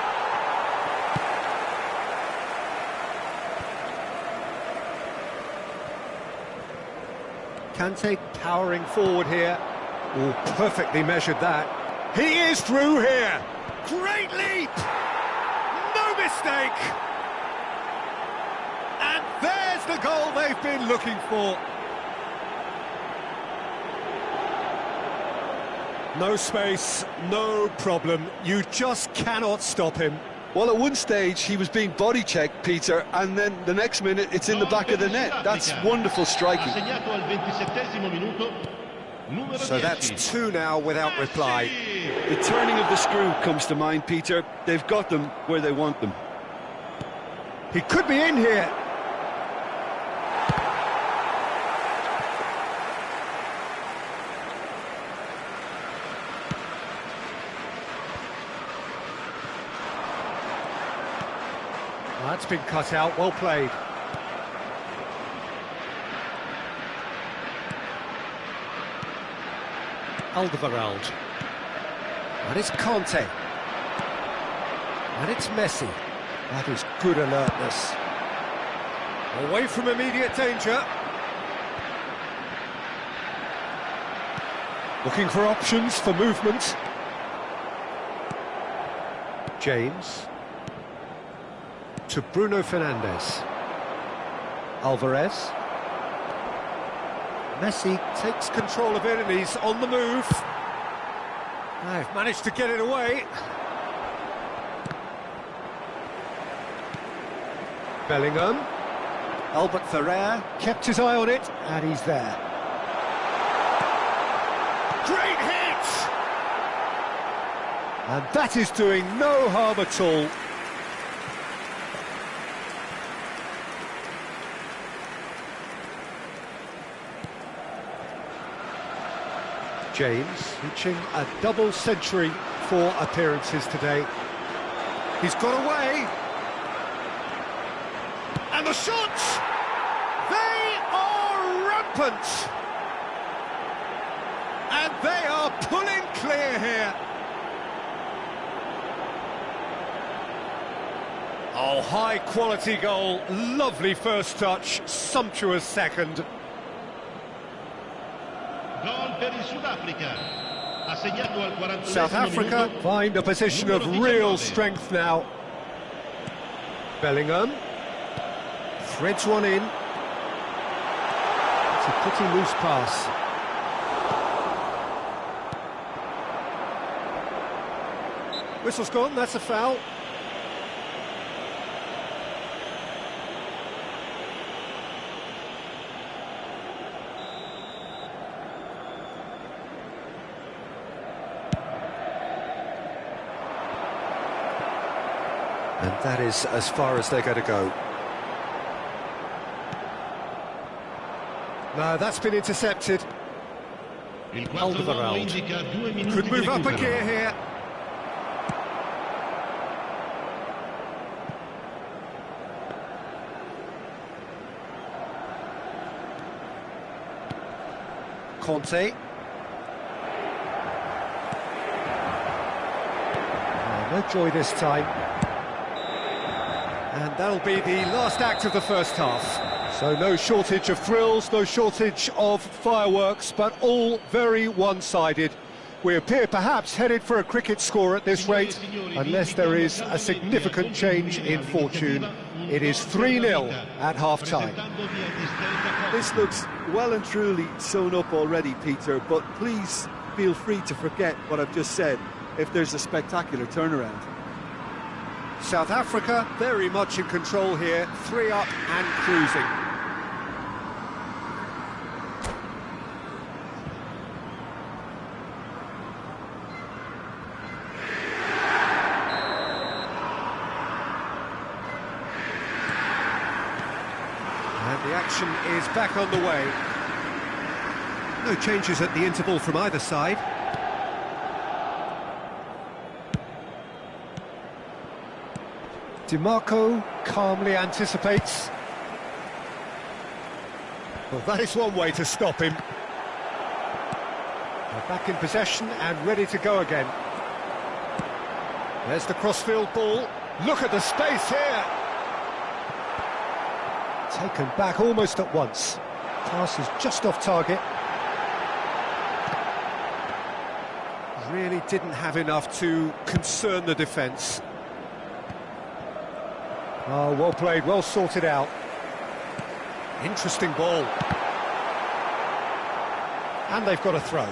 A: Kante powering forward here. Oh, perfectly measured that. He is through here. Great leap! No mistake! And there's the goal they've been looking for. No space, no problem. You just cannot stop him.
B: Well, at one stage he was being body checked, Peter, and then the next minute it's in the back of the net. That's wonderful striking.
A: So that's two now without reply.
B: The turning of the screw comes to mind, Peter. They've got them where they want them.
A: He could be in here. That's been cut out, well played. Alderweireld. And it's Kante. And it's Messi. That is good alertness. Away from immediate danger. Looking for options for movement. James. To Bruno Fernandes. Alvarez. Messi takes control of it and he's on the move. They've managed to get it away. Bellingham. Albert Ferrer kept his eye on it and he's there. Great hit! And that is doing no harm at all. James reaching a double century for appearances today. He's got away. And the shots! They are rampant! And they are pulling clear here. Oh, high-quality goal, lovely first touch, sumptuous second.
G: Gol per il Sudafrica. Ha segnato al 41esimo
A: South Africa
G: minuto.
A: find a position of real strength now. Bellingham threads one in. It's a pretty loose pass. Whistle's gone, that's a foul. And that is as far as they're going to go. No, that's been intercepted.
G: Il quarto uomo
A: Alderweireld
G: indica 2 minuti
A: could
G: di
A: move up a
G: recupero.
A: gear here. Conte. Oh, no joy this time. And that'll be the last act of the first half. So no shortage of thrills, no shortage of fireworks, but all very one-sided. We appear perhaps headed for a cricket score at this rate, unless there is a significant change in fortune. It is 3-0 at half-time.
B: This looks well and truly sewn up already, Peter, but please feel free to forget what I've just said if there's a spectacular turnaround.
A: South Africa very much in control here, 3 up and cruising. And the action is back on the way. No changes at the interval from either side. DiMarco calmly anticipates. Well, that is one way to stop him. They're back in possession and ready to go again. There's the crossfield ball. Look at the space here. Taken back almost at once. Pass is just off target. Really didn't have enough to concern the defence. Oh, well played, well sorted out. Interesting ball. And they've got a throw.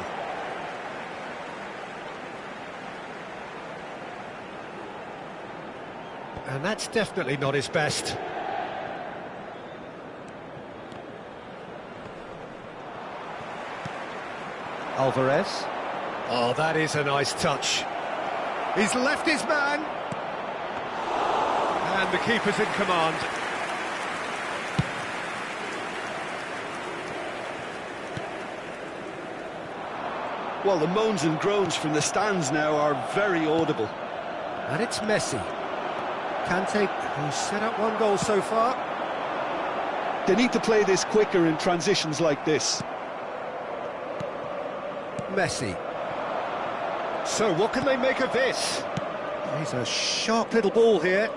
A: And that's definitely not his best. Alvarez. Oh, that is a nice touch. He's left his man. And the keeper's in command.
B: Well, the moans and groans from the stands now are very audible.
A: And it's Messi. Kante, who's set up one goal so far.
B: They need to play this quicker in transitions like this.
A: Messi. So what can they make of this? He's a sharp little ball here.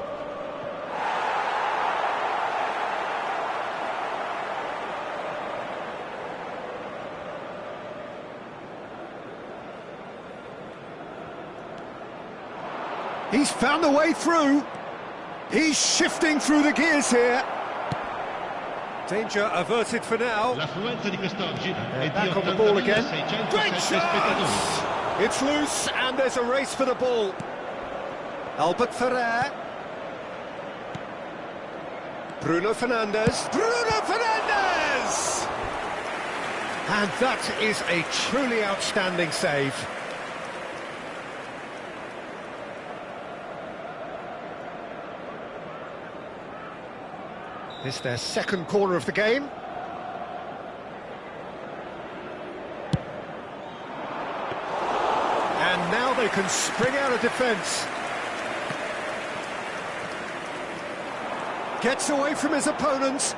A: He's found a way through. He's shifting through the gears here. Danger averted for now.
G: L'affluenza di quest'oggi è di
A: Back on the ball again.
G: 80.607
A: Great
G: spettatori.
A: chance! It's loose and there's a race for the ball. Albert Ferrer. Bruno Fernandes. Bruno Fernandes! And that is a truly outstanding save. It's their second corner of the game. And now they can spring out of defence. Gets away from his opponents.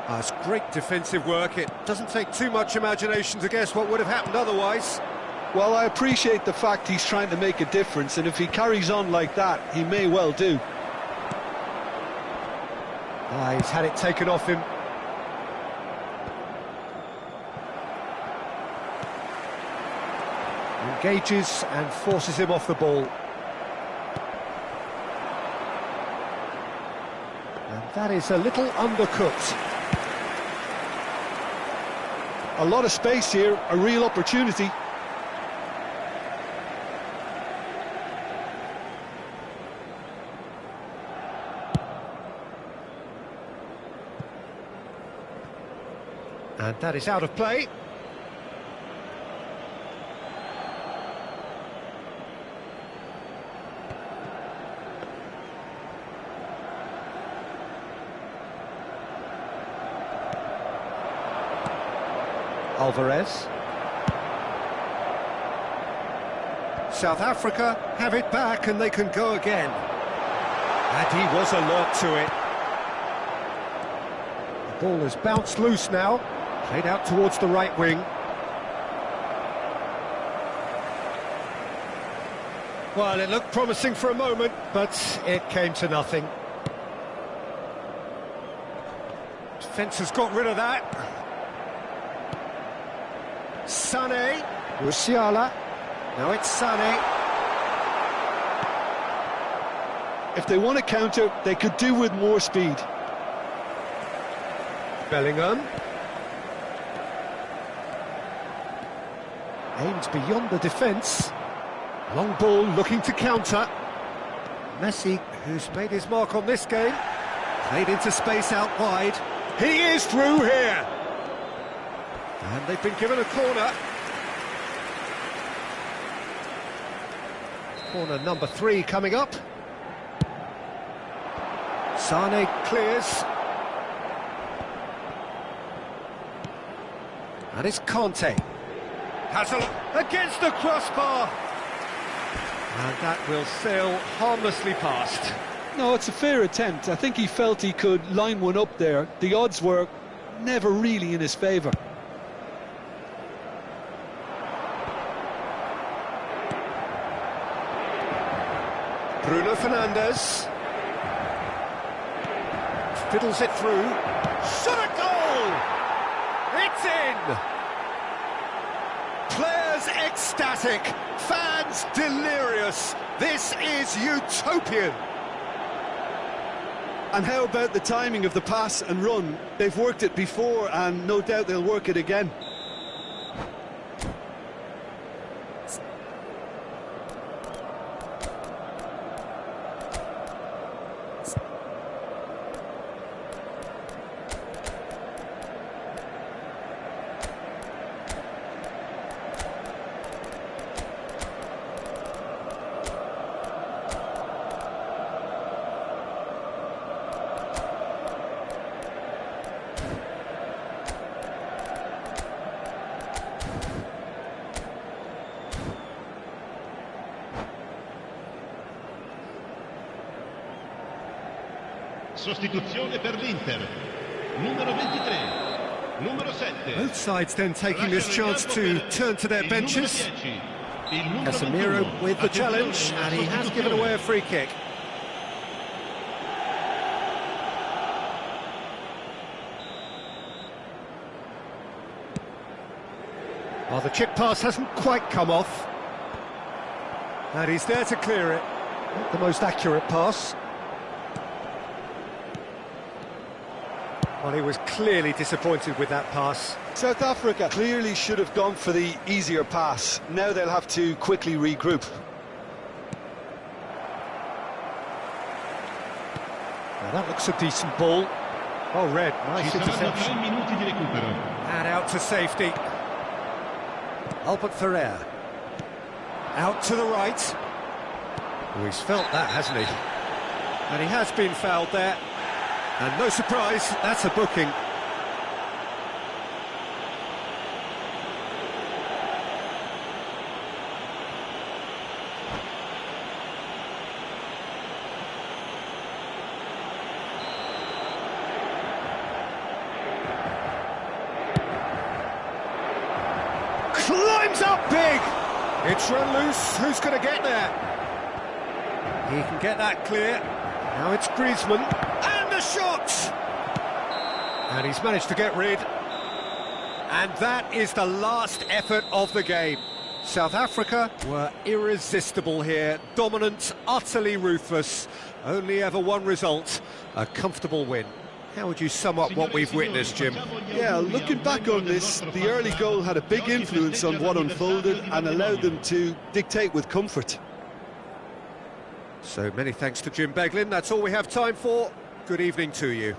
A: That's great defensive work. It doesn't take too much imagination to guess what would have happened otherwise.
B: Well, I appreciate the fact he's trying to make a difference, and if he carries on like that, he may well do.
A: He's had it taken off him. Engages and forces him off the ball. And that is a little undercooked.
B: A lot of space here, a real opportunity.
A: And that is out of play. Alvarez. South Africa have it back and they can go again. And he was alert to it. The ball has bounced loose now, played out towards the right wing. Well, it looked promising for a moment, but it came to nothing. Defence has got rid of that. Sané, Musiala, now it's Sané.
B: If they want to counter, they could do with more speed.
A: Bellingham. Aimed beyond the defence. Long ball looking to counter. Messi, who's made his mark on this game, played into space out wide. He is through here. And they've been given a corner. Corner number 3 coming up. Sané clears. And it's Conte. Has against the crossbar. And that will sail harmlessly past.
B: No, it's a fair attempt. I think he felt he could line one up there. The odds were never really in his favour.
A: Bruno Fernandes. Fiddles it through. Shot a goal! It's in! Players ecstatic, fans delirious. This is utopian.
B: And how about the timing of the pass and run? They've worked it before and no doubt they'll work it again.
G: Sostituzione per l'Inter. Numero 23. Numero 7.
A: Both sides then taking this chance to turn to their benches. Casemiro with the challenge, and he has given away a free kick. Well, the chip pass hasn't quite come off. And he's there to clear it. Not the most accurate pass. Well, he was clearly disappointed with that pass.
B: South Africa clearly should have gone for the easier pass. Now they'll have to quickly regroup.
A: Now that looks a decent ball. Oh, Red, nice interception. And out to safety. Albert Ferrer. Out to the right. Oh, he's felt that, hasn't he? And he has been fouled there. And no surprise, that's a booking. Opens up big! It's run loose, who's going to get there? He can get that clear. Now it's Griezmann, and the shot! And he's managed to get rid. And that is the last effort of the game. South Africa were irresistible here, dominant, utterly ruthless. Only ever one result, a comfortable win. How would you sum up what we've witnessed, Jim?
B: Yeah, looking back on this, the early goal had a big influence on what unfolded and allowed them to dictate with comfort.
A: So many thanks to Jim Beglin. That's all we have time for. Good evening to you.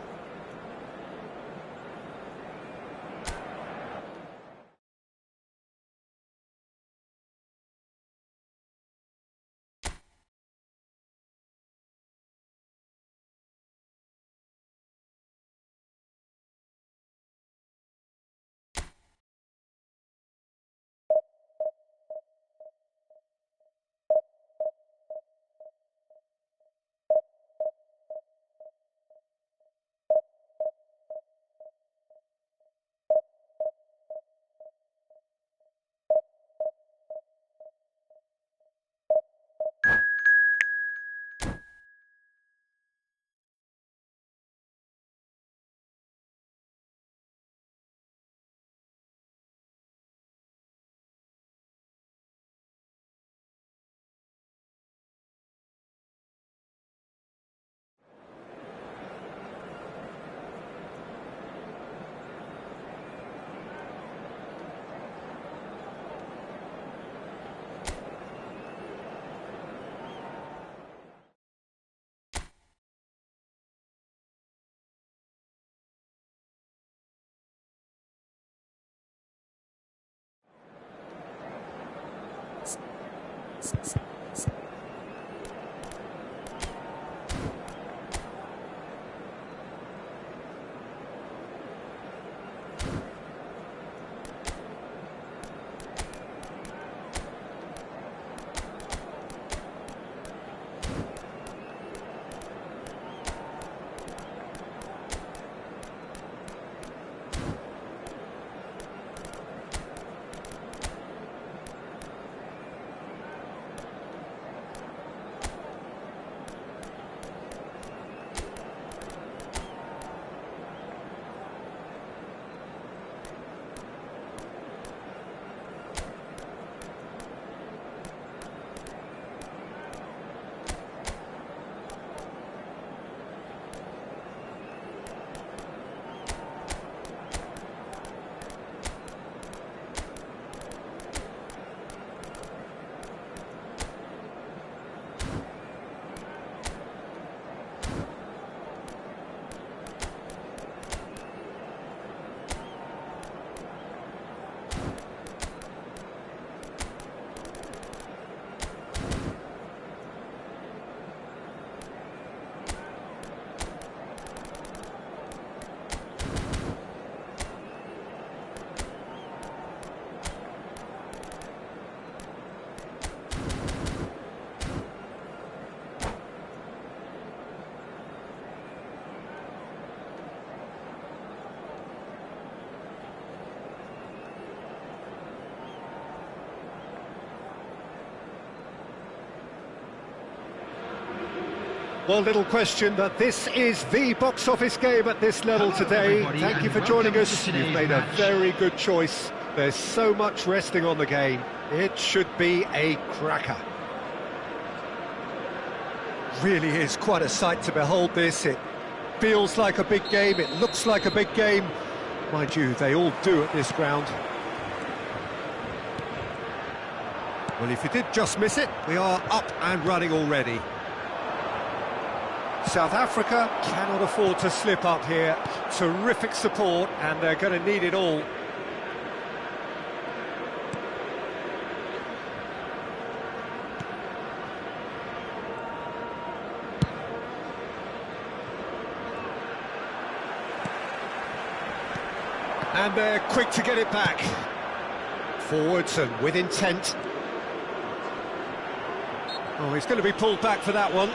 A: Well, little question that this is the box office game at this level today. Thank you for joining us. You've made a very good choice. There's so much resting on the game. It should be a cracker. Really is quite a sight to behold this. It feels like a big game. It looks like a big game. Mind you, they all do at this ground. Well, if you did just miss it, we are up and running already. South Africa cannot afford to slip up here. Terrific support, and they're going to need it all. And they're quick to get it back. Forwards and with intent. Oh, he's going to be pulled back for that one.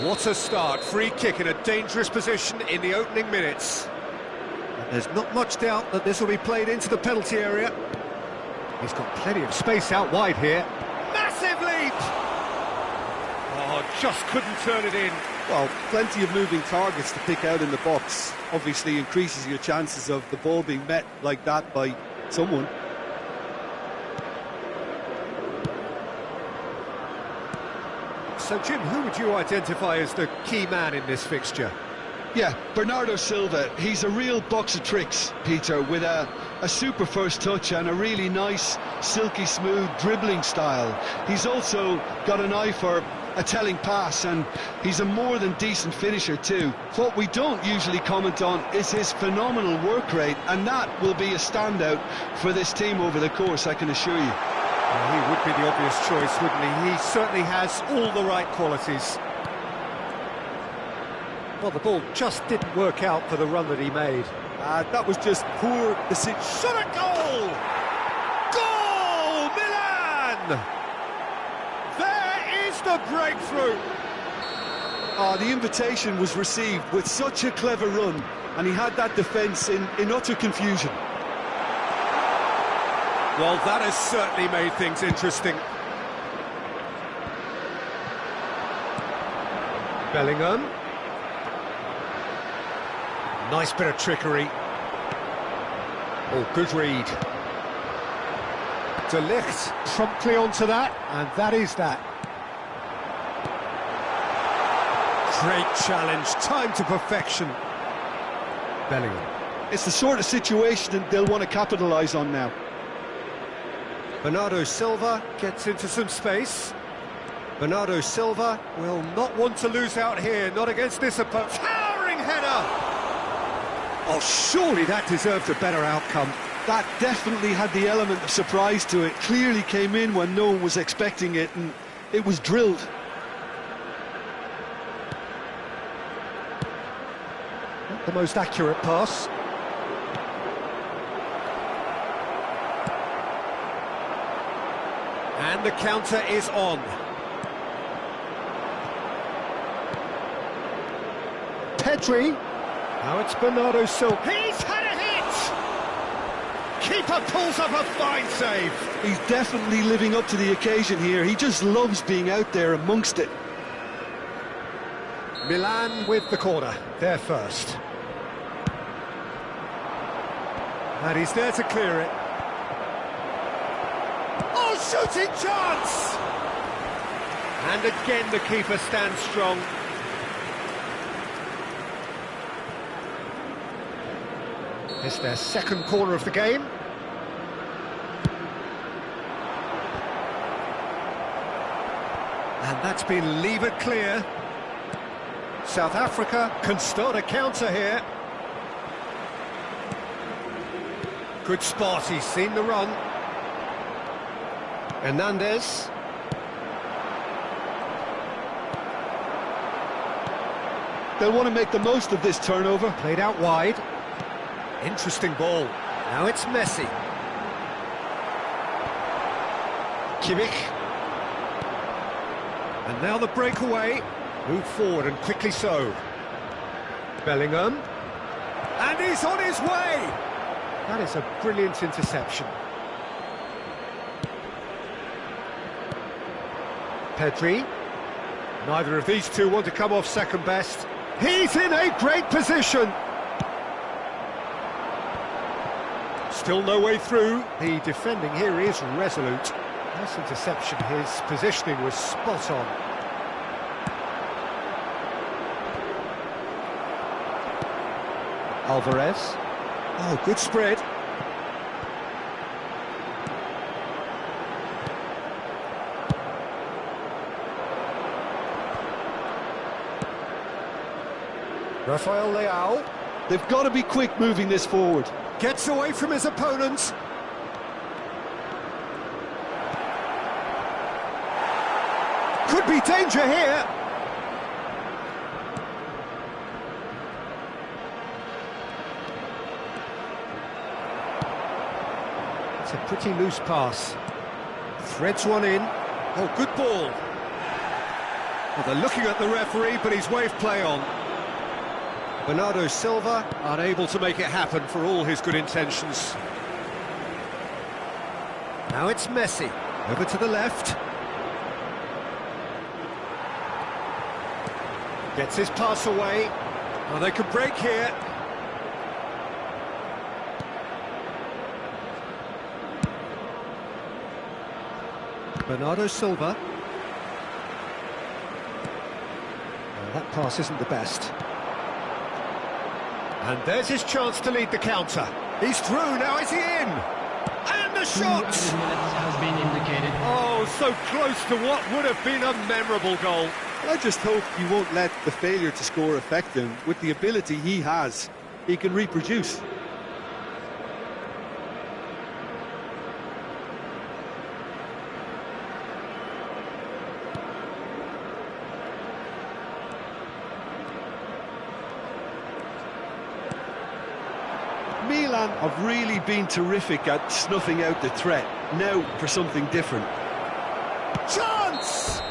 A: What a start. Free kick in a dangerous position in the opening minutes. And there's not much doubt that this will be played into the penalty area. He's got plenty of space out wide here. Massive leap! Oh, just couldn't turn it in.
B: Well, plenty of moving targets to pick out in the box. Obviously increases your chances of the ball being met like that by someone.
A: So, Jim, who would you identify as the key man in this fixture?
B: Yeah, Bernardo Silva. He's a real box of tricks, Peter, with a super first touch and a really nice, silky smooth dribbling style. He's also got an eye for a telling pass, and he's a more than decent finisher too. What we don't usually comment on is his phenomenal work rate, and that will be a standout for this team over the course, I can assure you.
A: Well, he would be the obvious choice, wouldn't he? He certainly has all the right qualities. Well, the ball just didn't work out for the run that he made.
B: That was just poor decision.
A: Shot a goal! Goal! Milan! There is the breakthrough!
B: The invitation was received with such a clever run, and he had that defence in utter confusion.
A: Well, that has certainly made things interesting. Bellingham. Nice bit of trickery. Oh, good read. De Ligt promptly onto that, and that is that. Great challenge, time to perfection. Bellingham.
B: It's the sort of situation they'll want to capitalise on now.
A: Bernardo Silva gets into some space. Bernardo Silva will not want to lose out here, not against this opponent. Towering header! Oh, surely that deserved a better outcome.
B: That definitely had the element of surprise to it. Clearly came in when no one was expecting it, and it was drilled.
A: Not the most accurate pass. And the counter is on. Pedri. Now it's Bernardo Silva. He's had a hit! Keeper pulls up a fine save.
B: He's definitely living up to the occasion here. He just loves being out there amongst it.
A: Milan with the corner. They're first. And he's there to clear it. Oh, shooting chance! And again the keeper stands strong. It's their second corner of the game. And that's been levered clear. South Africa can start a counter here. Good spot, he's seen the run. Hernandez.
B: They'll want to make the most of this turnover.
A: Played out wide. Interesting ball. Now it's Messi. Kimmich. And now the breakaway. Move forward and quickly so. Bellingham. And he's on his way! That is a brilliant interception. Pedri. Neither of these two want to come off second best. He's in a great position. Still no way through. The defending here is resolute. Nice interception. His positioning was spot on. Alvarez. Oh, good spread. Rafael Leao.
B: They've got to be quick moving this forward.
A: Gets away from his opponents. Could be danger here. It's a pretty loose pass. Threads one in. Oh, good ball. Well, they're looking at the referee, but he's waved play on. Bernardo Silva unable to make it happen for all his good intentions. Now it's Messi, over to the left. Gets his pass away. Well, they could break here. Bernardo Silva. Well, that pass isn't the best. And there's his chance to lead the counter. He's through, now is he in? And the shot!
C: Has been indicated.
A: Oh, so close to what would have been a memorable goal.
B: I just hope you won't let the failure to score affect him. With the ability he has, he can reproduce. Milan have really been terrific at snuffing out the threat. Now for something different.
A: Chance!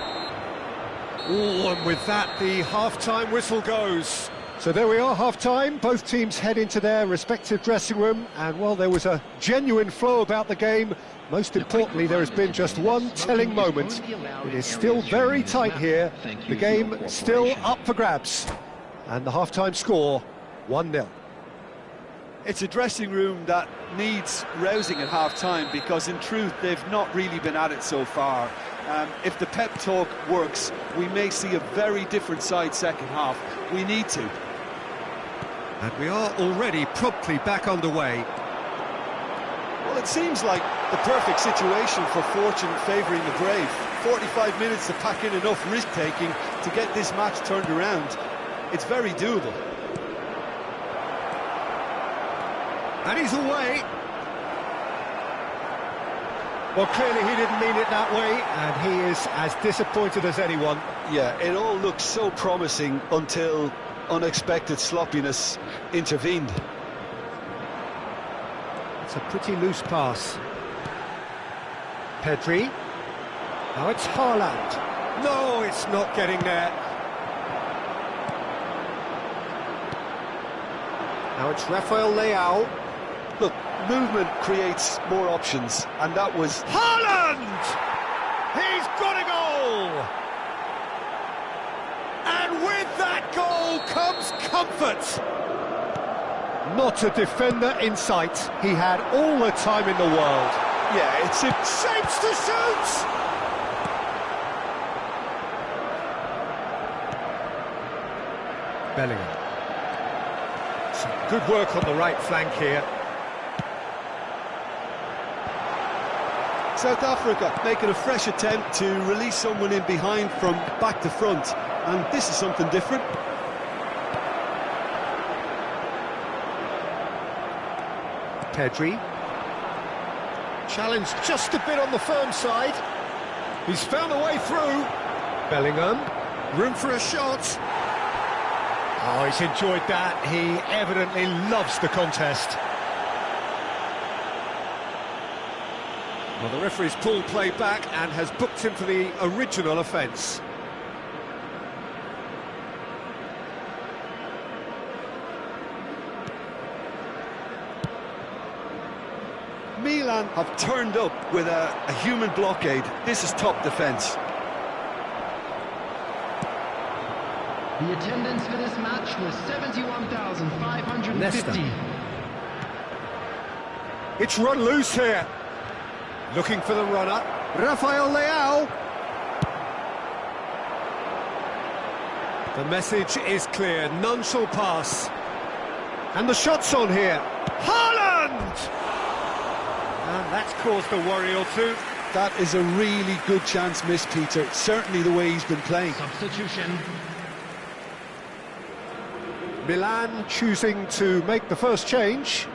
A: Oh, and with that, the half-time whistle goes. So there we are, half-time. Both teams head into their respective dressing room, and while there was a genuine flow about the game, most importantly, there has been just one telling moment. It is still very tight here. The game still up for grabs. And the half-time score, 1-0.
B: It's a dressing room that needs rousing at half-time because, in truth, they've not really been at it so far. If the pep talk works, we may see a very different side second half. We need to.
A: And we are already promptly back underway.
B: Well, it seems like the perfect situation for fortune favouring the brave. 45 minutes to pack in enough risk-taking to get this match turned around. It's very doable.
A: And he's away. Well, clearly he didn't mean it that way, and he is as disappointed as anyone.
B: Yeah, it all looked so promising until unexpected sloppiness intervened.
A: It's a pretty loose pass. Pedri. Now it's Haaland. No, it's not getting there. Now it's Rafael Leao.
B: Look, movement creates more options, and that was...
A: Haaland! He's got a goal! And with that goal comes comfort! Not a defender in sight. He had all the time in the world.
B: Yeah, it's...
A: Shapes to shoot! Bellingham. Some good work on the right flank here.
B: South Africa making a fresh attempt to release someone in behind from back to front, and this is something different.
A: Pedri. Challenge just a bit on the firm side. He's found a way through. Bellingham. Room for a shot. Oh, he's enjoyed that. He evidently loves the contest. Well, the referee's pulled play back and has booked him for the original offence.
B: Milan have turned up with a human blockade. This is top defence.
D: The attendance for this match was 71,550.
A: It's run loose here. Looking for the runner, Rafael Leao. The message is clear, none shall pass. And the shot's on here. Haaland! And that's caused a worry or two.
B: That is a really good chance missed, Peter. Certainly the way he's been playing.
C: Substitution.
A: Milan choosing to make the first change.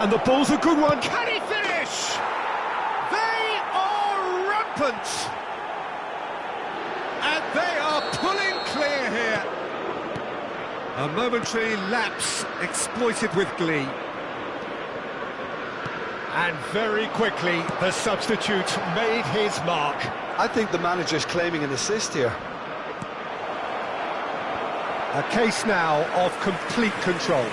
A: And the ball's a good one. Can he finish? They are rampant. And they are pulling clear here. A momentary lapse exploited with glee. And very quickly, the substitute made his mark.
B: I think the manager's claiming an assist here.
A: A case now of complete control.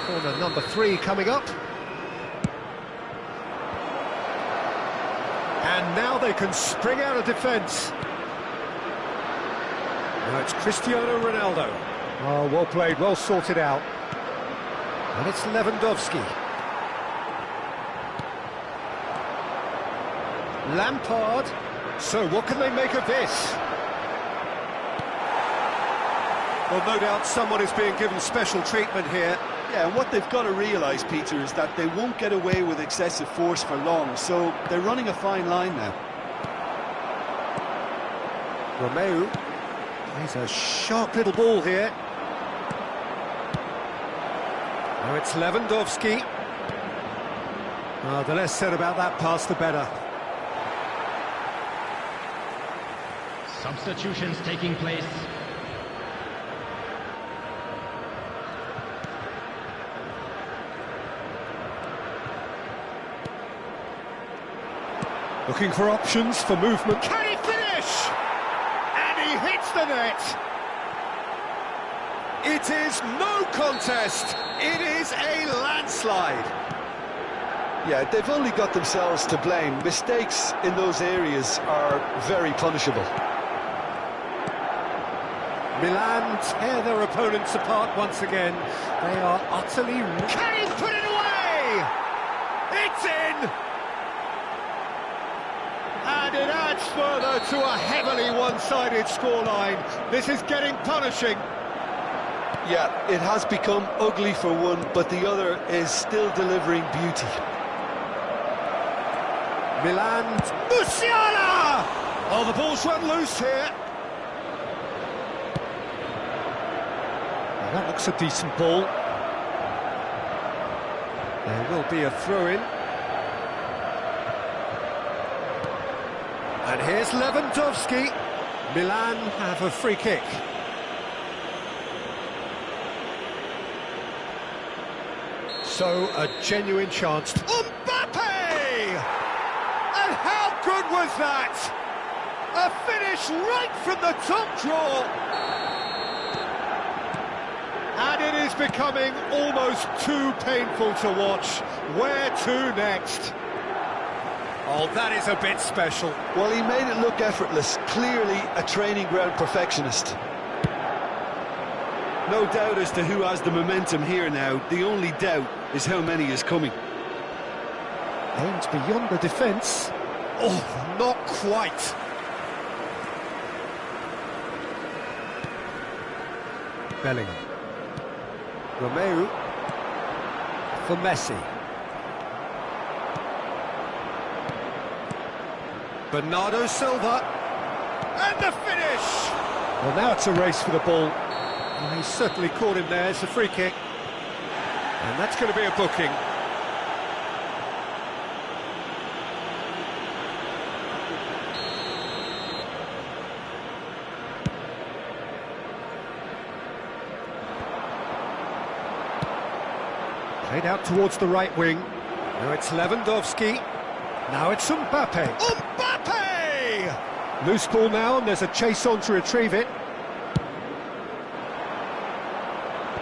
A: Corner number 3 coming up. And now they can spring out of defence. Now it's Cristiano Ronaldo. Oh, well played, well sorted out. And it's Lewandowski. Lampard. So what can they make of this? Well, no doubt someone is being given special treatment here.
B: Yeah, and what they've got to realise, Peter, is that they won't get away with excessive force for long, so they're running a fine line now.
A: Romeu plays a sharp little ball here. Now it's Lewandowski. The less said about that pass, the better.
C: Substitutions taking place.
A: Looking for options for movement. Can he finish? And he hits the net. It is no contest. It is a landslide.
B: Yeah, they've only got themselves to blame. Mistakes in those areas are very punishable.
A: Milan tear their opponents apart once again. They are utterly... Can he put it away? It's in! And it adds further to a heavily one-sided scoreline. This is getting punishing.
B: Yeah, it has become ugly for one, but the other is still delivering beauty.
A: Milan... Musiala! Oh, the ball's run loose here. Well, that looks a decent ball. There will be a throw-in. And here's Lewandowski. Milan have a free kick. So, a genuine chance. Mbappe! And how good was that? A finish right from the top draw. And it is becoming almost too painful to watch. Where to next? Oh, that is a bit special.
B: Well, he made it look effortless. Clearly a training ground perfectionist. No doubt as to who has the momentum here now. The only doubt is how many is coming.
A: Aimed beyond the defence. Oh, not quite. Bellingham. Romeu. For Messi. Bernardo Silva. And the finish! Well, now it's a race for the ball. Well, he's certainly caught him there. It's a free kick. And that's going to be a booking. Played out towards the right wing. Now it's Lewandowski. Now it's Mbappe. Mbappe! Loose ball now, and there's a chase on to retrieve it.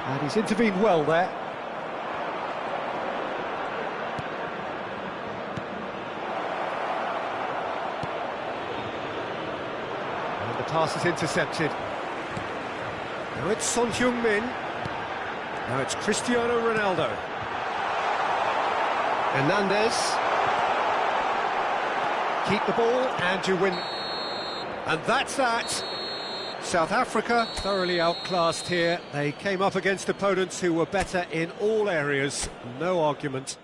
A: And he's intervened well there. And the pass is intercepted. Now it's Son Heung-min. Now it's Cristiano Ronaldo. Hernandez. Keep the ball and you win. And that's that. South Africa thoroughly outclassed here. They came up against opponents who were better in all areas. No argument.